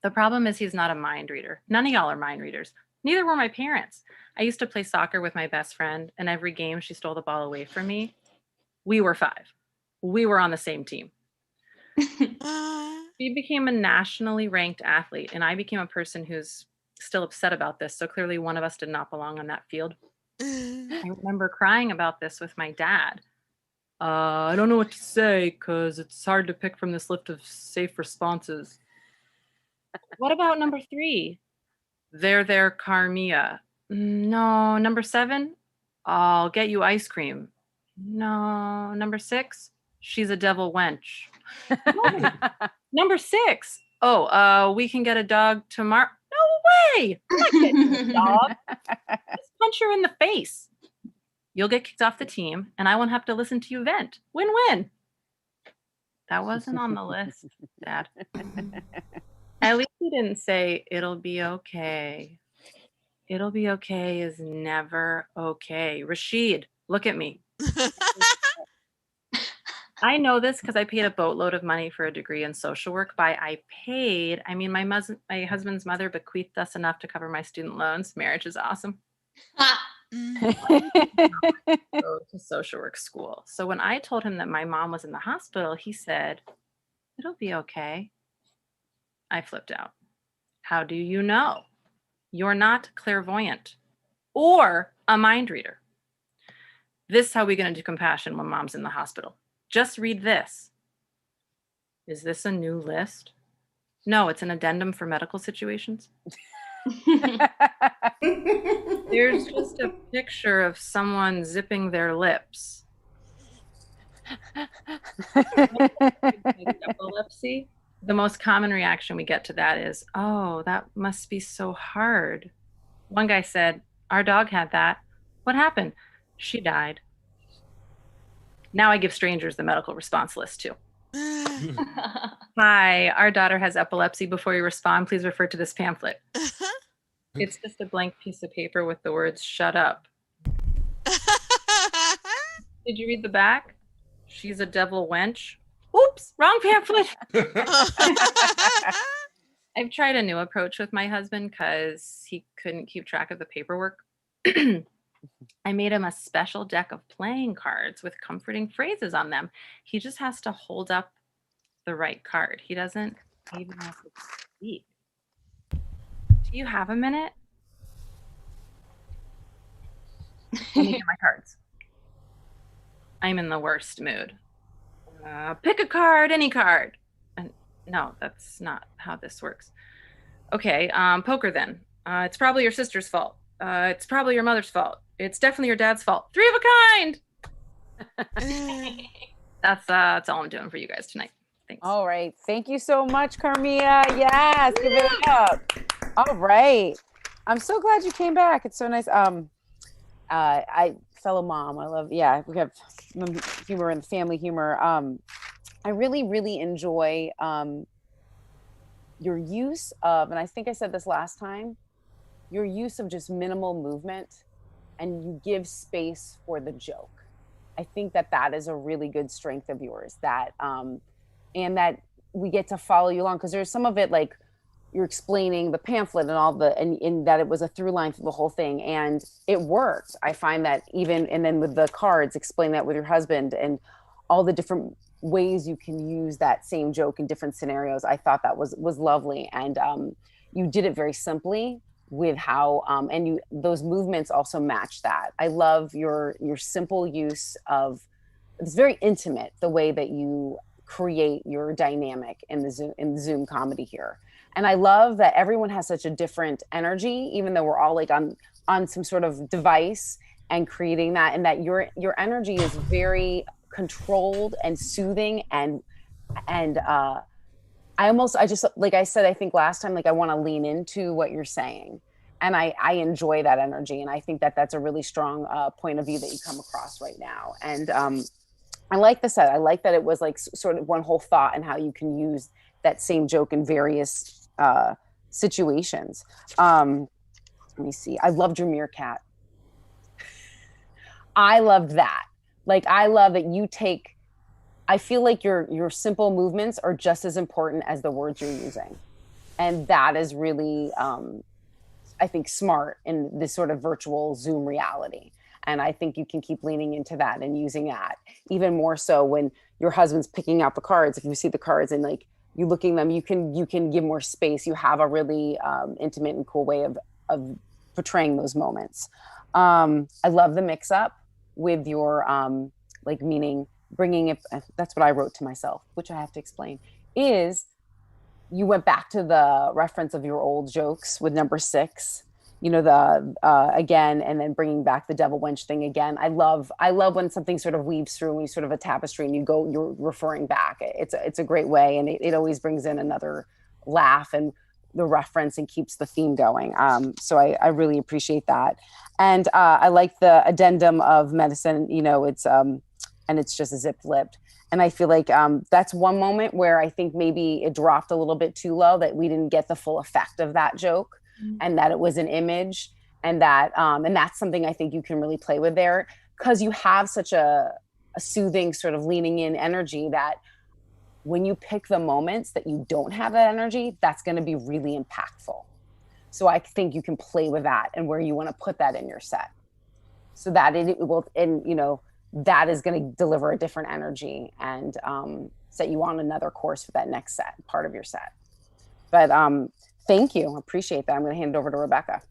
The problem is he's not a mind reader. None of y'all are mind readers. Neither were my parents. I used to play soccer with my best friend, and every game she stole the ball away from me. We were 5. We were on the same team. She became a nationally ranked athlete, and I became a person who's still upset about this. So clearly one of us did not belong on that field. I remember crying about this with my dad. I don't know what to say because it's hard to pick from this list of safe responses. What about number 3? There, Carmia. No. Number 7? I'll get you ice cream. No. Number 6? She's a devil wench. No. Number 6. Oh, we can get a dog tomorrow. No way. I'm not getting a dog. Just punch her in the face. You'll get kicked off the team, and I won't have to listen to you vent. Win-win. That wasn't on the list, Dad. At least he didn't say, it'll be okay. It'll be okay is never okay. Rashid, look at me. I know this because I paid a boatload of money for a degree in social work. My husband's mother bequeathed us enough to cover my student loans. Marriage is awesome. Go to social work school. So when I told him that my mom was in the hospital, he said, "It'll be okay." I flipped out. How do you know? You're not clairvoyant or a mind reader. This is how we get into compassion when mom's in the hospital. Just read this. Is this a new list? No, it's an addendum for medical situations. There's just a picture of someone zipping their lips. Epilepsy. The most common reaction we get to that is, "Oh, that must be so hard." One guy said, "Our dog had that. What happened?" "She died." Now I give strangers the medical response list too. "Hi, our daughter has epilepsy. Before you respond, please refer to this pamphlet." It's just a blank piece of paper with the words "shut up." Did you read the back? "She's a devil wench." Oops, wrong pamphlet. I've tried a new approach with my husband because he couldn't keep track of the paperwork. I made him a special deck of playing cards with comforting phrases on them. He just has to hold up the right card. He doesn't even have to speak. Do you have a minute? Let me get my cards. I'm in the worst mood. Pick a card, any card. And no, that's not how this works. Okay, poker then. It's probably your sister's fault. It's probably your mother's fault. It's definitely your dad's fault. 3 of a kind. That's all I'm doing for you guys tonight. Thanks. All right. Thank you so much, Carmia. Yes, give it up. All right. I'm so glad you came back. It's so nice. Fellow mom, I love, yeah, we have humor and family humor. I really, really enjoy your use of, and I think I said this last time, your use of just minimal movement, and you give space for the joke. I think that is a really good strength of yours, that and that we get to follow you along, because there's some of it like you're explaining the pamphlet and all the, and that it was a through line through the whole thing, and it worked. I find that even, and then with the cards, explain that with your husband and all the different ways you can use that same joke in different scenarios. I thought that was lovely, and you did it very simply with how and you, those movements also match that. I love your simple use of, it's very intimate the way that you create your dynamic in the Zoom comedy here. And I love that everyone has such a different energy, even though we're all like on some sort of device and creating that, and that your energy is very controlled and soothing, and I just, like I said, I think last time, like I want to lean into what you're saying, and I enjoy that energy, and I think that's a really strong point of view that you come across right now. And I like the set. I like that it was like sort of one whole thought, and how you can use that same joke in various situations. Let me see. I loved your meerkat. I loved that. Like, I love that you take, I feel like your simple movements are just as important as the words you're using. And that is really, I think, smart in this sort of virtual Zoom reality. And I think you can keep leaning into that and using that even more so when your husband's picking out the cards. If you see the cards and like you looking them, you can give more space. You have a really intimate and cool way of portraying those moments. I love the mix up with your like, meaning bringing it, that's what I wrote to myself, which I have to explain, is you went back to the reference of your old jokes with number 6, you know, the again, and then bringing back the devil wench thing again. I love when something sort of weaves through, when you sort of a tapestry and you're referring back. It's a great way, and it always brings in another laugh and the reference and keeps the theme going. So I really appreciate that. And I like the addendum of medicine, you know, it's and it's just zip-lipped. And I feel like that's one moment where I think maybe it dropped a little bit too low, that we didn't get the full effect of that joke, and that it was an image, and that and that's something I think you can really play with there, because you have such a a soothing sort of leaning in energy that when you pick the moments that you don't have that energy, that's going to be really impactful. So I think you can play with that and where you want to put that in your set so that it will, and that is going to deliver a different energy and set you on another course for that next set, part of your set. But thank you. Appreciate that. I'm going to hand it over to Rebecca.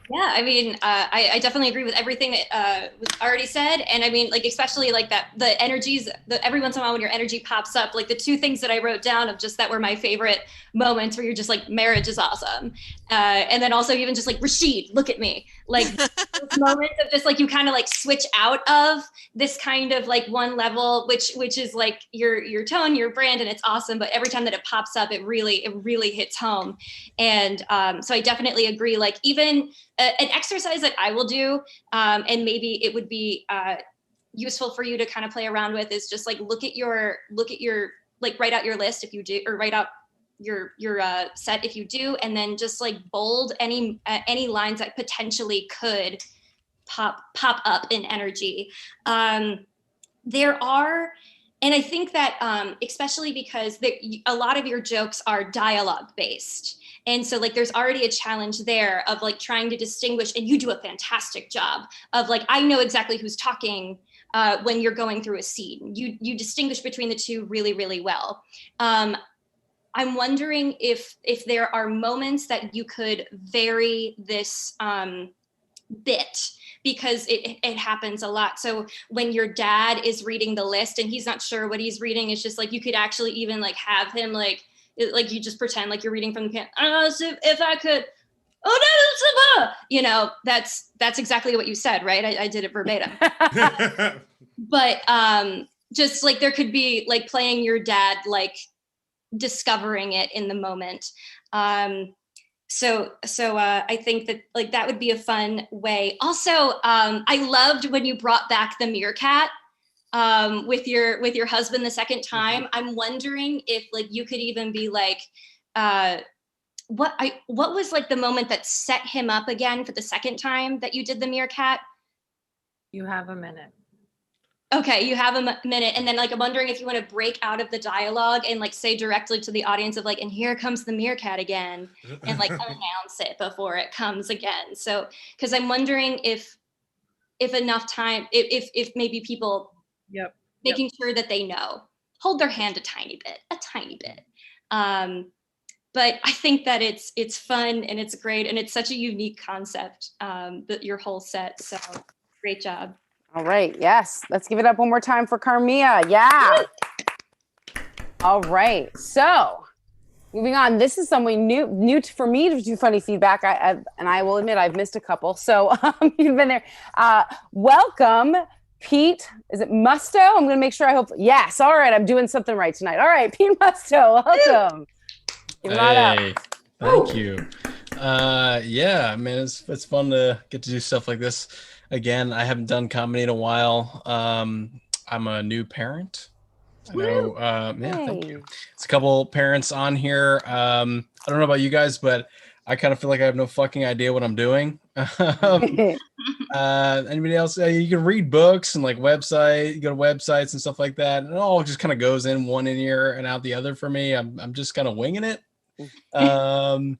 Yeah, I mean, I definitely agree with everything that was already said. And I mean, like, especially like that, the energies, every once in a while when your energy pops up, like the two things that I wrote down of just that were my favorite moments where you're just like, marriage is awesome. And then also even just like, Rashid, look at me. Like those moments of just like, you kind of like switch out of this kind of like one level, which is like your tone, your brand, and it's awesome. But every time that it pops up, it really hits home. And so I definitely agree. Like even an exercise that I will do, and maybe it would be useful for you to kind of play around with, is just like look at your like write out your list if you do, or write out your set if you do, and then just like bold any lines that potentially could pop up in energy. There are, and I think that especially because a lot of your jokes are dialogue based. And so like, there's already a challenge there of like trying to distinguish, and you do a fantastic job of like, I know exactly who's talking when you're going through a scene. You distinguish between the two really, really well. I'm wondering if there are moments that you could vary this bit, because it happens a lot. So when your dad is reading the list and he's not sure what he's reading, it's just like, you could actually even like have him like you just pretend like you're reading from the pen. If I could, that's exactly what you said, right? I did it verbatim. But just like there could be like playing your dad, like discovering it in the moment. So I think that like that would be a fun way. Also, I loved when you brought back the meerkat with your husband the second time. Mm-hmm. I'm wondering if like you could even be like, what was like the moment that set him up again for the second time that you did the meerkat? You have a minute. Okay, you have a minute. And then like, I'm wondering if you want to break out of the dialogue and like say directly to the audience of like, and here comes the meerkat again, and like announce it before it comes again. So, because I'm wondering if enough time, if maybe people making sure that they know, hold their hand a tiny bit. But I think that it's fun and it's great. And it's such a unique concept, that your whole set. So great job. All right. Yes. Let's give it up one more time for Carmia. Yeah. All right. So moving on. This is something new for me to do funny feedback. And I will admit I've missed a couple. So you've been there. Welcome, Pete. Is it Musto? I'm going to make sure I hope. Yes. All right. I'm doing something right tonight. All right. Pete Musto. Welcome. Give it on up. Thank you. Yeah, man, it's fun to get to do stuff like this. Again, I haven't done comedy in a while. I'm a new parent. I know. Thank you. It's a couple parents on here. I don't know about you guys, but I kind of feel like I have no fucking idea what I'm doing. Anybody else? You can read books and like you go to websites and stuff like that, and it all just kind of goes in one ear and out the other for me. I'm just kind of winging it. But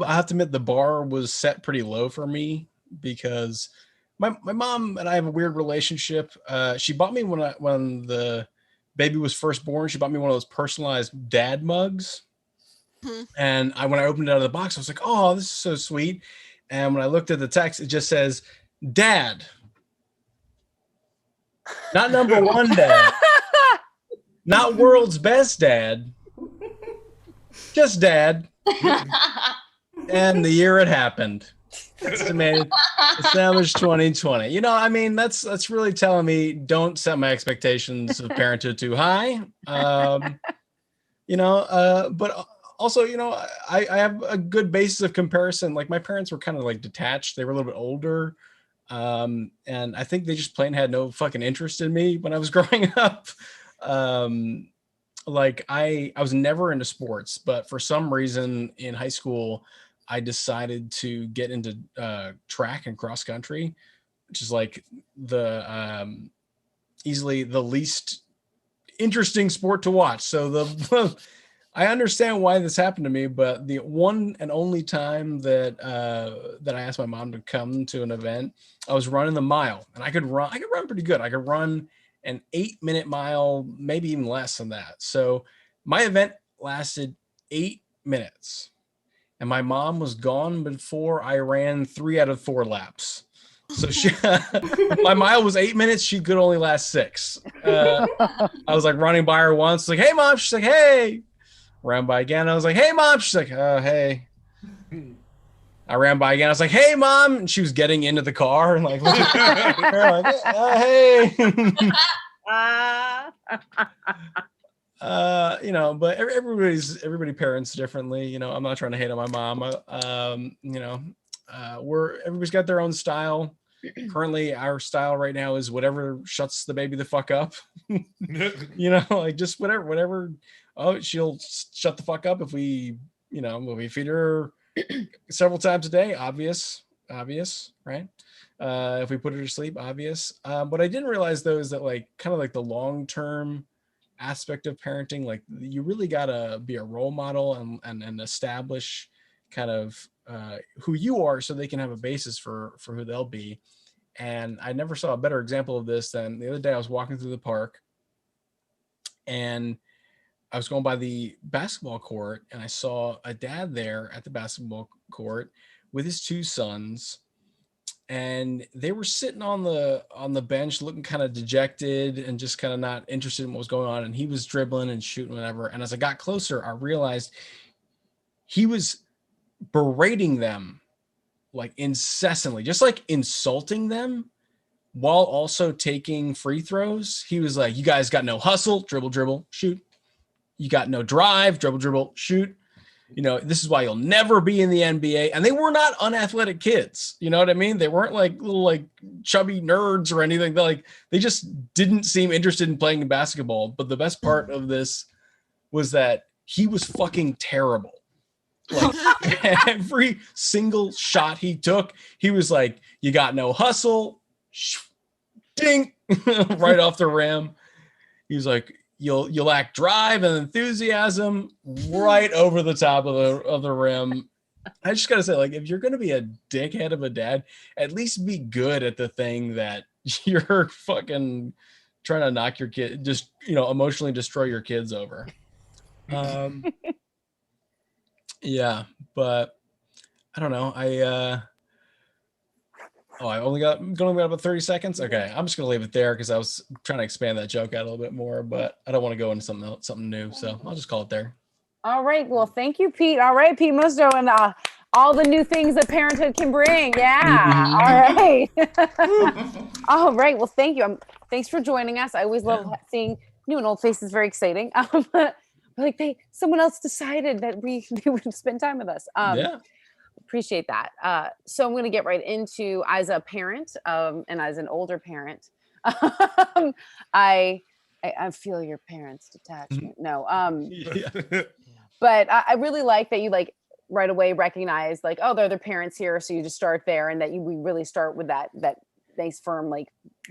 I have to admit the bar was set pretty low for me, because my mom and I have a weird relationship. She bought me when the baby was first born, she bought me one of those personalized dad mugs. And when I opened it out of the box, I was like, oh, this is so sweet. And when I looked at the text, it just says, Dad. Not number one dad. Not world's best dad. Just dad. And the year it happened. Estimated established 2020. You know, I mean, that's really telling me don't set my expectations of parenthood too high. But also, I have a good basis of comparison. Like my parents were kind of like detached. They were a little bit older. And I think they just plain had no fucking interest in me when I was growing up. Like I was never into sports, but for some reason in high school, I decided to get into track and cross country. which is like the easily the least interesting sport to watch. So the I understand why this happened to me, but the one and only time that I asked my mom to come to an event, I was running the mile, and I could run pretty good. I could run an 8-minute mile, maybe even less than that. So my event lasted 8 minutes, and my mom was gone before I ran 3 out of 4 laps. So my mile was 8 minutes. She could only last 6. I was like running by her once, like, "Hey, mom." She's like, "Hey." Ran by again. I was like, "Hey, mom." She's like, "Oh, hey." I ran by again. I was like, "Hey, mom." And she was getting into the car and like, like "Hey." But everybody parents differently. I'm not trying to hate on my mom. Everybody's got their own style. Currently, our style right now is whatever shuts the baby the fuck up. Like just whatever. Oh, she'll shut the fuck up if we feed her several times a day. Obvious, right? If we put her to sleep, obvious. What I didn't realize though is that like kind of like the long-term aspect of parenting, like you really gotta be a role model and establish kind of who you are so they can have a basis for who they'll be. And I never saw a better example of this than the other day. I was walking through the park and I was going by the basketball court, and I saw a dad there at the basketball court with his 2 sons, and they were sitting on the bench looking kind of dejected and just kind of not interested in what was going on. And he was dribbling and shooting whatever. And as I got closer, I realized he was berating them like incessantly, just like insulting them while also taking free throws. He was like, "You guys got no hustle, dribble, dribble, shoot. You got no drive, dribble, dribble, shoot. This is why you'll never be in the NBA." And they were not unathletic kids. You know what I mean? They weren't like little like chubby nerds or anything. They just didn't seem interested in playing basketball. But the best part of this was that he was fucking terrible. Like every single shot he took, he was like, "You got no hustle, ding," right off the rim. He was like, "You lack drive and enthusiasm," right over the top of the rim. I just gotta say, like, if you're gonna be a dickhead of a dad, at least be good at the thing that you're fucking trying to knock your kid, just emotionally destroy your kids over. Yeah, but I don't know. I only got about 30 seconds. Okay, I'm just gonna leave it there because I was trying to expand that joke out a little bit more, but I don't want to go into something new, so I'll just call it there. All right. Well, thank you, Pete. All right, Pete Musto, and all the new things that parenthood can bring. Yeah. All right. All right. Well, thank you. Thanks for joining us. I always love seeing new and old faces. Very exciting. Like someone else decided that they would spend time with us. Appreciate that. So I'm going to get right into, as a parent and as an older parent, I feel your parents' detachment. No. But I really like that you like right away recognize like, oh, they're their parents here. So you just start there, and that we really start with that nice firm like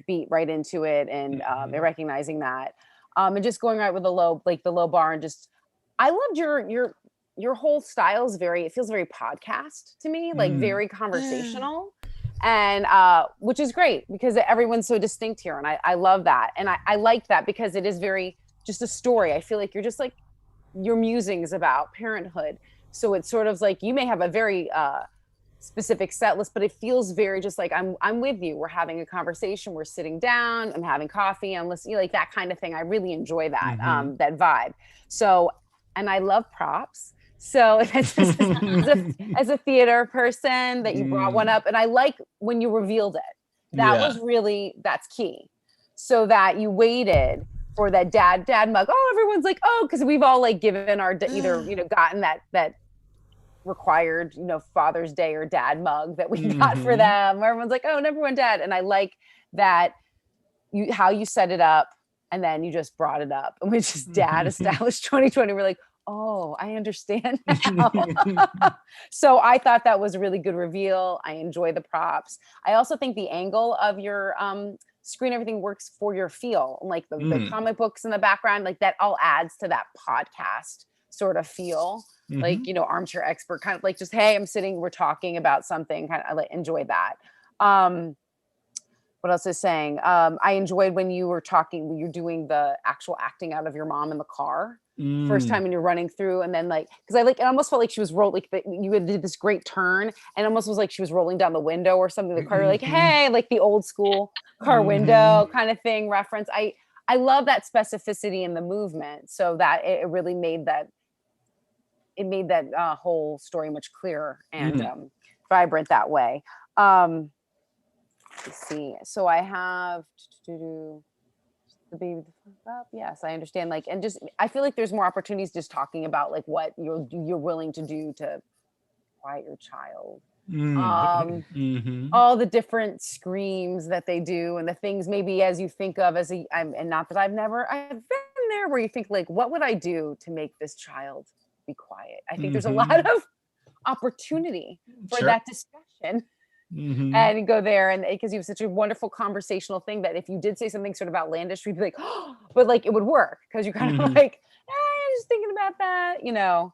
beat right into it, and recognizing that. And just going right with the low bar, and just, I loved your whole style is it feels very podcast to me, like very conversational, and which is great because everyone's so distinct here. And I love that. And I like that because it is very just a story. I feel like you're just like, your musings about parenthood. So it's sort of like, you may have a very specific set list, but it feels very just like I'm with you. We're having a conversation. We're sitting down. I'm having coffee. I'm listening, like that kind of thing. I really enjoy that that vibe. So, and I love props. So as a theater person, that you brought one up, and I like when you revealed it. That was really, that's key. So that you waited for that dad mug. Oh, everyone's like, oh, because we've all like given our either gotten that required Father's Day or dad mug that we got for them, where everyone's like, oh, number one dad. And I like that how you set it up, and then you just brought it up, and we just dad established 2020. We're like, Oh, I understand now. So I thought that was a really good reveal. I enjoy the props. I also think the angle of your screen, everything works for your feel. Like the comic books in the background, like that all adds to that podcast sort of feel. Like, you know, armchair expert, kind of like just, hey, I'm sitting, we're talking about something. Kind of, I like enjoyed that. What else is saying? I enjoyed when you were talking, when you're doing the actual acting out of your mom in the car. First time and you're running through, and then like, because I like, it almost felt like she was rolling, like you had did this great turn, and almost was like she was rolling down the window or something. The car, you're like, hey, like the old school car window kind of thing reference. I love that specificity in the movement, so that it really made that whole story much clearer and vibrant that way. Let's see. So I have the baby up. Yes, I understand. Like, and just I feel like there's more opportunities just talking about like what you're willing to do to quiet your child. All the different screams that they do, and the things maybe as you think of as and not that I've been there, where you think like, what would I do to make this child be quiet? I think there's a lot of opportunity for that discussion. And go there, and because you have such a wonderful conversational thing that if you did say something sort of outlandish, we'd be like, oh, but like it would work because you're kind of like, just thinking about that, you know.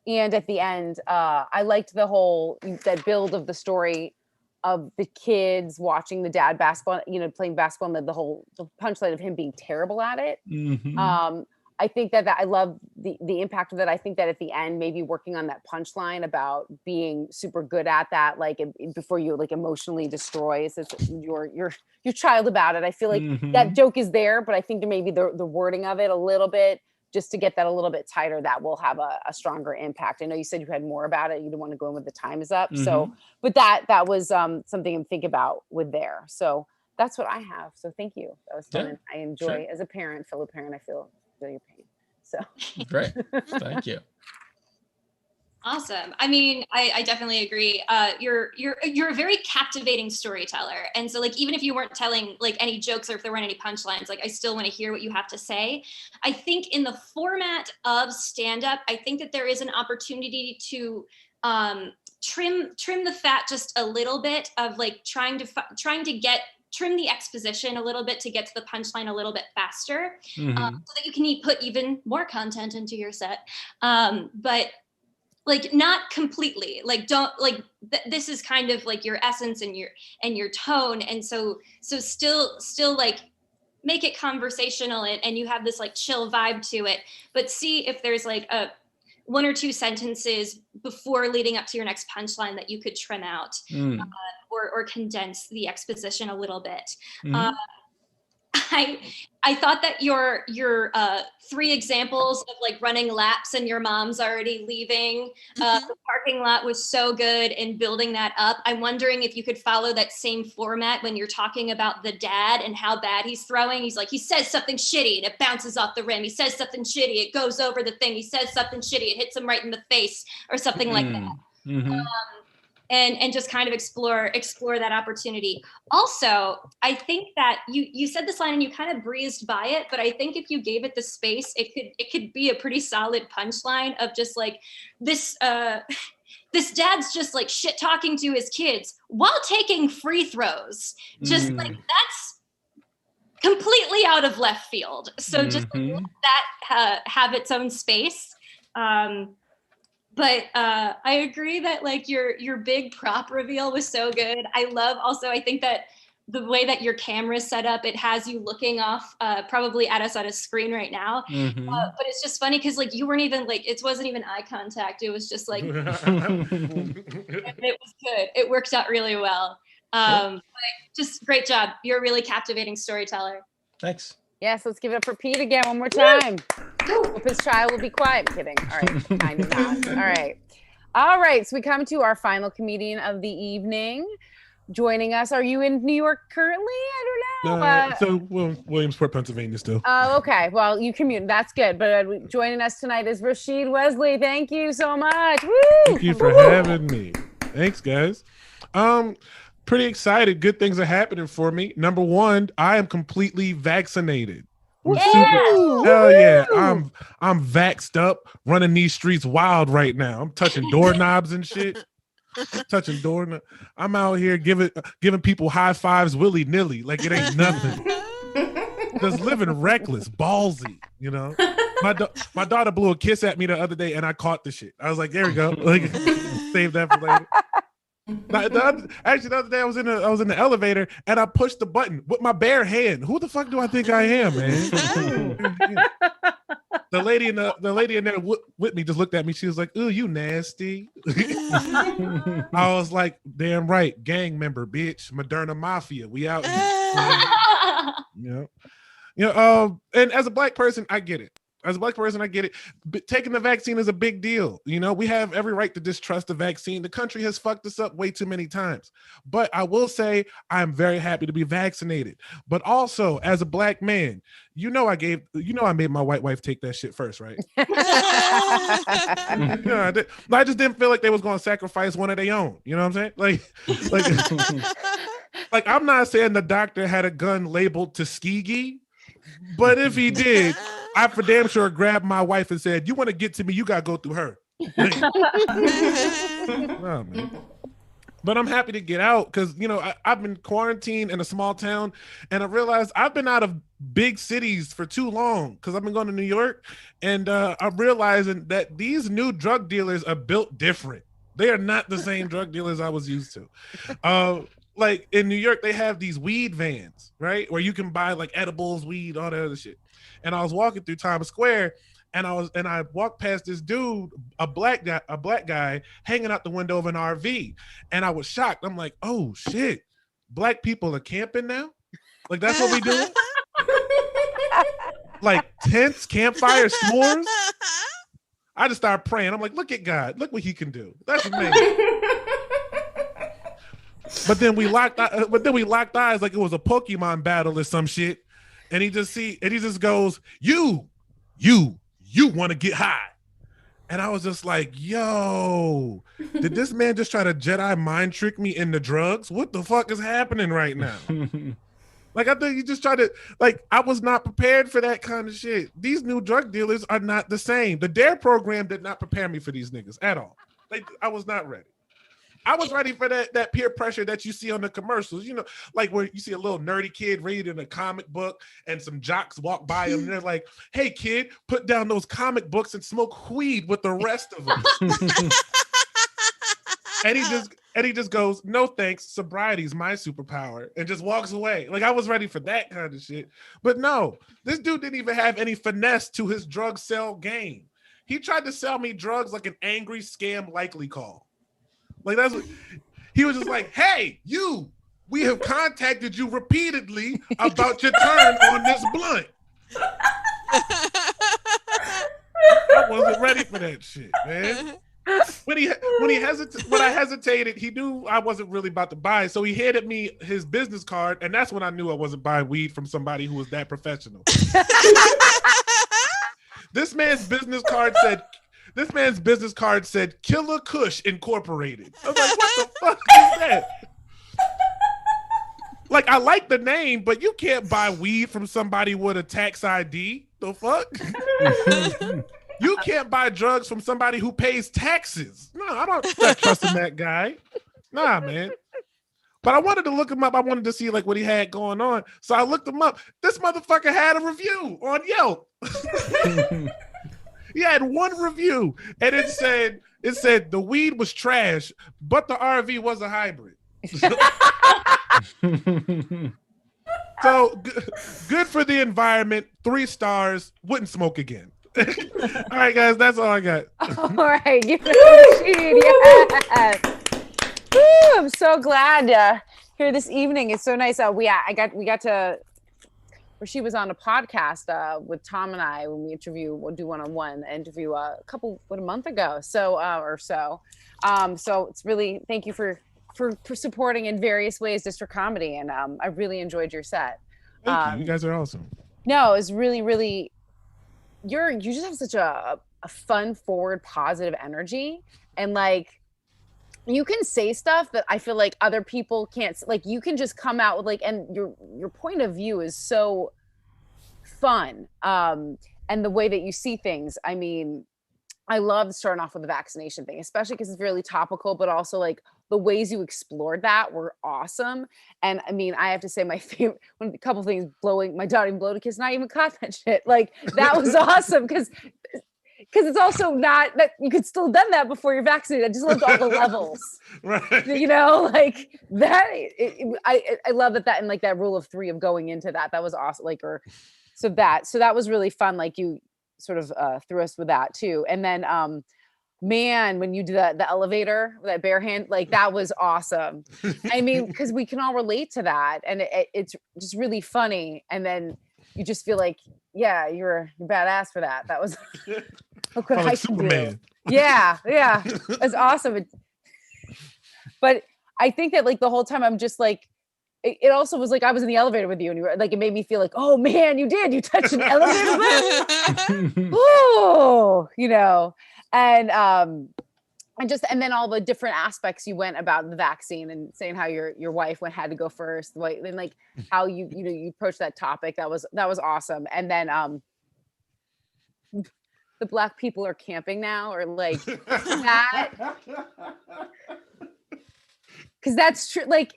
And at the end, I liked the whole that build of the story of the kids watching the dad basketball, you know, playing basketball, and the punchline of him being terrible at it. I think that I love the impact of that. I think that at the end, maybe working on that punchline about being super good at that, like before you like emotionally destroy your child about it. I feel like that joke is there, but I think that maybe the wording of it a little bit, just to get that a little bit tighter, that will have a stronger impact. I know you said you had more about it. You didn't want to go in with the time is up. So, but that was something to think about with there. So that's what I have. So thank you. That was fun. And I enjoy as a parent, fellow parent, I feel your pain. So great. Thank you. Awesome. I mean, I definitely agree. You're a very captivating storyteller. And so like, even if you weren't telling like any jokes or if there weren't any punchlines, like I still want to hear what you have to say. I think in the format of stand-up, I think that there is an opportunity to trim the fat just a little bit of like trying to trim the exposition a little bit to get to the punchline a little bit faster, so that you can put even more content into your set. But like not completely, like don't like this is kind of like your essence and your tone. And so still like make it conversational and you have this like chill vibe to it, but see if there's like a one or two sentences before leading up to your next punchline that you could trim out. Or condense the exposition a little bit. I thought that your 3 examples of like running laps and your mom's already leaving the parking lot was so good in building that up. I'm wondering if you could follow that same format when you're talking about the dad and how bad he's throwing. He's like, he says something shitty and it bounces off the rim. He says something shitty, it goes over the thing. He says something shitty, it hits him right in the face or something like that. And just kind of explore that opportunity. Also, I think that you said this line and you kind of breezed by it, but I think if you gave it the space, it could be a pretty solid punchline of just like this this dad's just like shit talking to his kids while taking free throws. Just like that's completely out of left field. So just let that have its own space. But I agree that like your big prop reveal was so good. I love also, I think that the way that your camera is set up, it has you looking off probably at us on a screen right now. But it's just funny because like you weren't even like, it wasn't even eye contact. It was just like, it was good. It worked out really well. But just great job. You're a really captivating storyteller. Thanks. Yes, let's give it up for Pete again one more time. Hope his child will be quiet. I'm kidding. All right, kind of not. All right. So we come to our final comedian of the evening. Joining us, are you in New York currently? I don't know. Williamsport, Pennsylvania still. Oh, okay. Well, you commute. That's good. But joining us tonight is Rashid Wesley. Thank you so much. Woo! Thank you for having me. Thanks, guys. Pretty excited. Good things are happening for me. Number one, I am completely vaccinated. I'm Yeah. super. Hell yeah! I'm vaxxed up, running these streets wild right now. I'm touching doorknobs and shit. Touching doorknobs. I'm out here giving people high fives willy nilly like it ain't nothing. Just living reckless, ballsy. You know. My daughter blew a kiss at me the other day, and I caught the shit. I was like, "There we go." Like, save that for later. Actually, the other day I was in the elevator and I pushed the button with my bare hand. Who the fuck do I think I am, man? The lady in there with me just looked at me. She was like, "Ooh, you nasty." I was like, "Damn right, gang member, bitch, Moderna Mafia. We out here." And as a black person, I get it. But taking the vaccine is a big deal. You know, we have every right to distrust the vaccine. The country has fucked us up way too many times. But I will say I'm very happy to be vaccinated. But also, as a black man, I made my white wife take that shit first, right? I just didn't feel like they was going to sacrifice one of their own. You know what I'm saying? Like I'm not saying the doctor had a gun labeled Tuskegee, but if he did, I for damn sure grabbed my wife and said, "You want to get to me, you got to go through her." Oh, man. But I'm happy to get out because, I've been quarantined in a small town and I realized I've been out of big cities for too long because I've been going to New York, and I'm realizing that these new drug dealers are built different. They are not the same drug dealers I was used to. Like in New York, they have these weed vans, right? Where you can buy like edibles, weed, all that other shit. And I was walking through Times Square and I walked past this dude, a black guy hanging out the window of an RV. And I was shocked. I'm like, oh shit, black people are camping now? Like that's what we doing? Like tents, campfires, s'mores? I just started praying. I'm like, look at God. Look what he can do. That's amazing. But then we locked eyes like it was a Pokemon battle or some shit. And he just goes, you want to get high. And I was just like, yo, did this man just try to Jedi mind trick me into drugs? What the fuck is happening right now? Like, I think he just tried to, like, I was not prepared for that kind of shit. These new drug dealers are not the same. The DARE program did not prepare me for these niggas at all. I was not ready. I was ready for that peer pressure that you see on the commercials, like where you see a little nerdy kid reading a comic book and some jocks walk by him and they're like, "Hey kid, put down those comic books and smoke weed with the rest of them." and he just goes, "No thanks, sobriety's my superpower," and just walks away. Like I was ready for that kind of shit. But no, this dude didn't even have any finesse to his drug sell game. He tried to sell me drugs like an angry scam likely call. Like that's what he was just like, "Hey, we have contacted you repeatedly about your turn on this blunt." I wasn't ready for that shit, man. When I hesitated, he knew I wasn't really about to buy. So he handed me his business card, and that's when I knew I wasn't buying weed from somebody who was that professional. This man's business card said Killer Kush Incorporated. I was like, what the fuck is that? Like, I like the name, but you can't buy weed from somebody with a tax ID. The fuck? You can't buy drugs from somebody who pays taxes. No, I don't trust in that guy. Nah, man. But I wanted to look him up. I wanted to see like what he had going on. So I looked him up. This motherfucker had a review on Yelp. He had one review, and it said the weed was trash, but the RV was a hybrid. So good for the environment. 3 stars. Wouldn't smoke again. All right, guys, that's all I got. All right, give it a yes. Woo, I'm so glad here this evening. It's so nice. We got to. She was on a podcast with Tom and I when we'll do one-on-one interview a month ago. So or so. So it's really, thank you for supporting in various ways District Comedy, and I really enjoyed your set. Thank you. You guys are awesome. No, it's really, really. You just have such a fun, forward, positive energy, and like. You can say stuff that I feel like other people can't, like you can just come out with like, and your point of view is so fun. And the way that you see things. I mean, I love starting off with the vaccination thing, especially because it's really topical, but also like the ways you explored that were awesome. And I mean, I have to say my favorite, a couple things, my daughter even blowed a kiss, and I even caught that shit. Like that was awesome because it's also not that you could still have done that before you're vaccinated. I just loved all the levels, Right. you know, like that. I love that and like that rule of 3 of going into that was awesome. Like, so that was really fun. Like you sort of threw us with that too. And then man, when you do the elevator with that bare hand, like that was awesome. I mean, because we can all relate to that, and it's just really funny. And then you just feel like, yeah, you're badass for that. That was look what I can do. Yeah, it's awesome. But I think that like the whole time I'm just like, it also was like I was in the elevator with you, and you were like, it made me feel like, oh man, you touched an elevator button. Oh, you know, and then all the different aspects you went about the vaccine and saying how your wife had to go first, and like how you approached that topic. That was awesome. And then the Black people are camping now, or like that, because that's true. Like,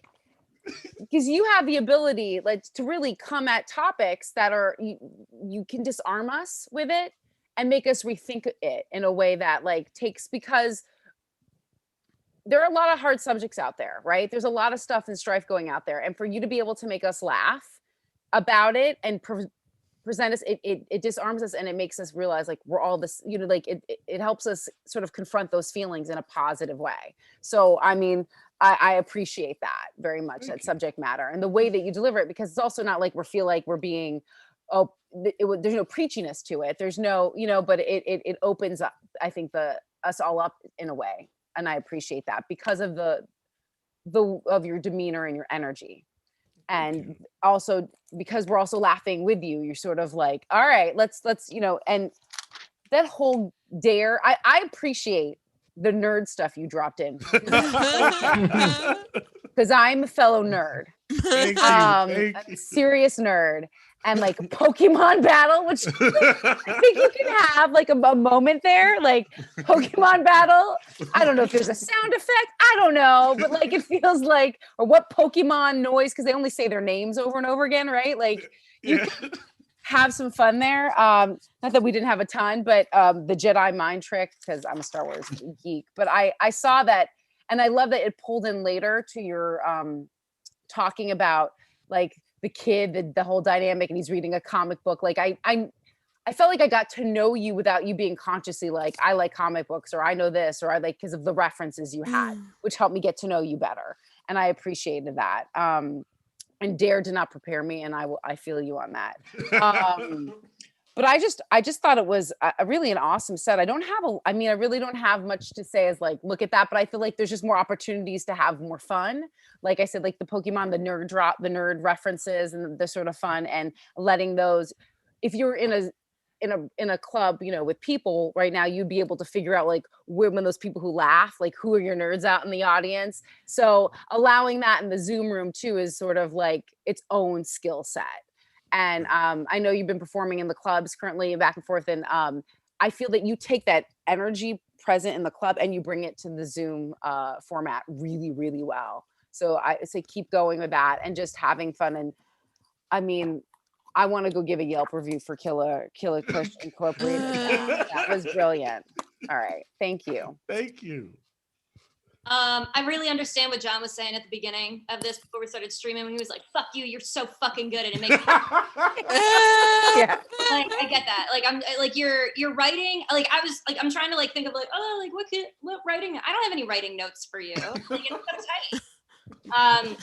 because you have the ability like to really come at topics that are you can disarm us with it and make us rethink it in a way that like takes, because there are a lot of hard subjects out there, right? There's a lot of stuff and strife going out there, and for you to be able to make us laugh about it and present us, it disarms us, and it makes us realize like we're all this, you know, like it helps us sort of confront those feelings in a positive way. So I mean, I appreciate that very much, that subject matter and the way that you deliver it, because it's also not like feel like we're being, there's no preachiness to it. There's no, you know, but it opens up, I think, us all up in a way. And I appreciate that because of of your demeanor and your energy. And also because we're also laughing with you, you're sort of like, all right, let's, you know, and that whole dare, I appreciate the nerd stuff you dropped in, because I'm a fellow nerd. Thank you. I'm a serious nerd. And like Pokemon battle, which I think you can have like a moment there, like Pokemon battle. I don't know if there's a sound effect. I don't know, but like it feels like, or what Pokemon noise, because they only say their names over and over again, right? Like you can have some fun there. Not that we didn't have a ton, but the Jedi mind trick, because I'm a Star Wars geek. But I saw that, and I love that it pulled in later to your talking about like the kid, the whole dynamic, and he's reading a comic book. Like I felt like I got to know you without you being consciously like, I like comic books, or I know this, or I like, because of the references you had, which helped me get to know you better. And I appreciated that. And Dare did not prepare me, and I feel you on that. But I just thought it was really an awesome set. I really don't have much to say as like, look at that, but I feel like there's just more opportunities to have more fun. Like I said, like the Pokemon, the nerd references and the sort of fun, and letting those, if you're in a club, you know, with people right now, you'd be able to figure out like when those people who laugh, like who are your nerds out in the audience. So allowing that in the Zoom room too is sort of like its own skill set. And I know you've been performing in the clubs currently and back and forth. And I feel that you take that energy present in the club and you bring it to the Zoom format really, really well. So I say keep going with that and just having fun. And I mean, I want to go give a Yelp review for Killer Kush Incorporated. That was brilliant. All right. Thank you. Thank you. I really understand what John was saying at the beginning of this before we started streaming, when he was like, fuck you, you're so fucking good at it. Makes Yeah. Like I get that. Like I'm like you're writing, like I was like, I'm trying to like think of like, oh, like what writing? I don't have any writing notes for you. Like it's so tight.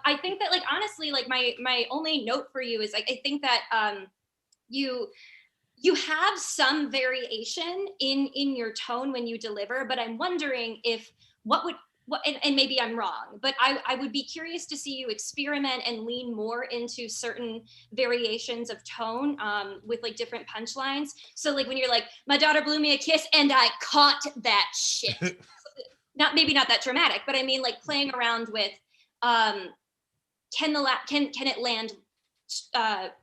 I think that like honestly, like my only note for you is like I think that you have some variation in your tone when you deliver, but I'm wondering if and maybe I'm wrong, but I would be curious to see you experiment and lean more into certain variations of tone with like different punchlines. So like when you're like, my daughter blew me a kiss and I caught that shit. Maybe not that dramatic, but I mean like playing around with can it land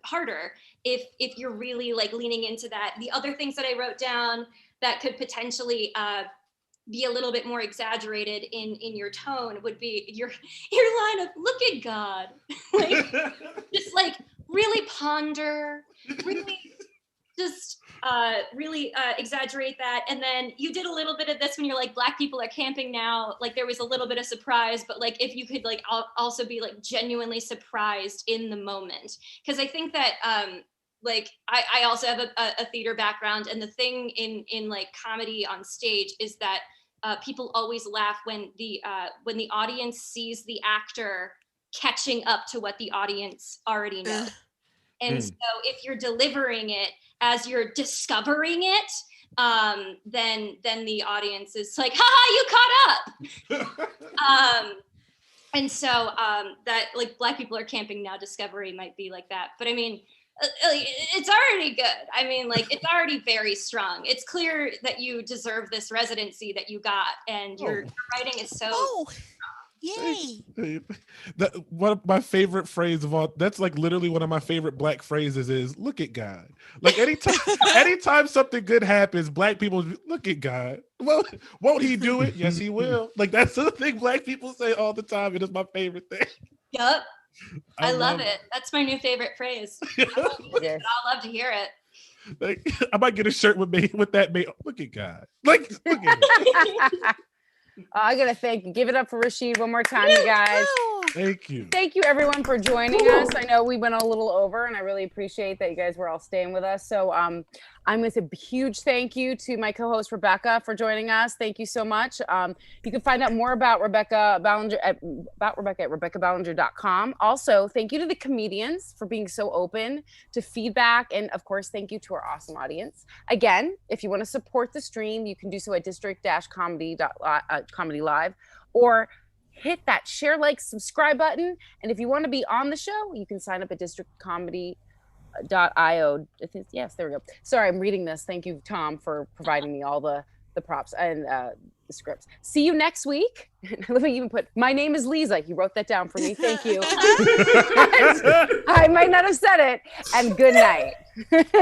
harder if you're really like leaning into that. The other things that I wrote down that could potentially be a little bit more exaggerated in your tone would be your line of "Look at God," like just like really ponder, really just really exaggerate that. And then you did a little bit of this when you're like, Black people are camping now. Like there was a little bit of surprise, but like if you could like also be like genuinely surprised in the moment, because I think that like I also have a theater background, and the thing in like comedy on stage is that people always laugh when the audience sees the actor catching up to what the audience already knows. And so if you're delivering it as you're discovering it, then the audience is like, haha, you caught up. And so that like Black people are camping now discovery might be like that. But I mean, it's already good. I mean, like it's already very strong. It's clear that you deserve this residency that you got, and your writing is so Yay. One of my favorite phrases of all, that's like literally one of my favorite Black phrases is "Look at God." Like anytime something good happens, Black people look at God. Well, won't he do it? Yes, he will. Like that's the thing Black people say all the time. It is my favorite thing. Yep. I love it. That's my new favorite phrase. I'll love to hear it. Like I might get a shirt with that. Look at God. Like look at it. I gotta give it up for Rashid one more time, you guys. Thank you. Thank you everyone for joining us. I know we went a little over, and I really appreciate that you guys were all staying with us. So I'm going to say a huge thank you to my co-host Rebecca for joining us. Thank you so much. You can find out more about Rebecca Ballinger at RebeccaBallinger.com. Also, thank you to the comedians for being so open to feedback, and of course, thank you to our awesome audience. Again, if you want to support the stream, you can do so at district-comedy live, or hit that share, like, subscribe button. And if you want to be on the show, you can sign up at districtcomedy.io. Yes, there we go. Sorry, I'm reading this. Thank you, Tom, for providing me all the props and the scripts. See you next week. Let me even put, my name is Lisa. He wrote that down for me. Thank you. I might not have said it. And good night.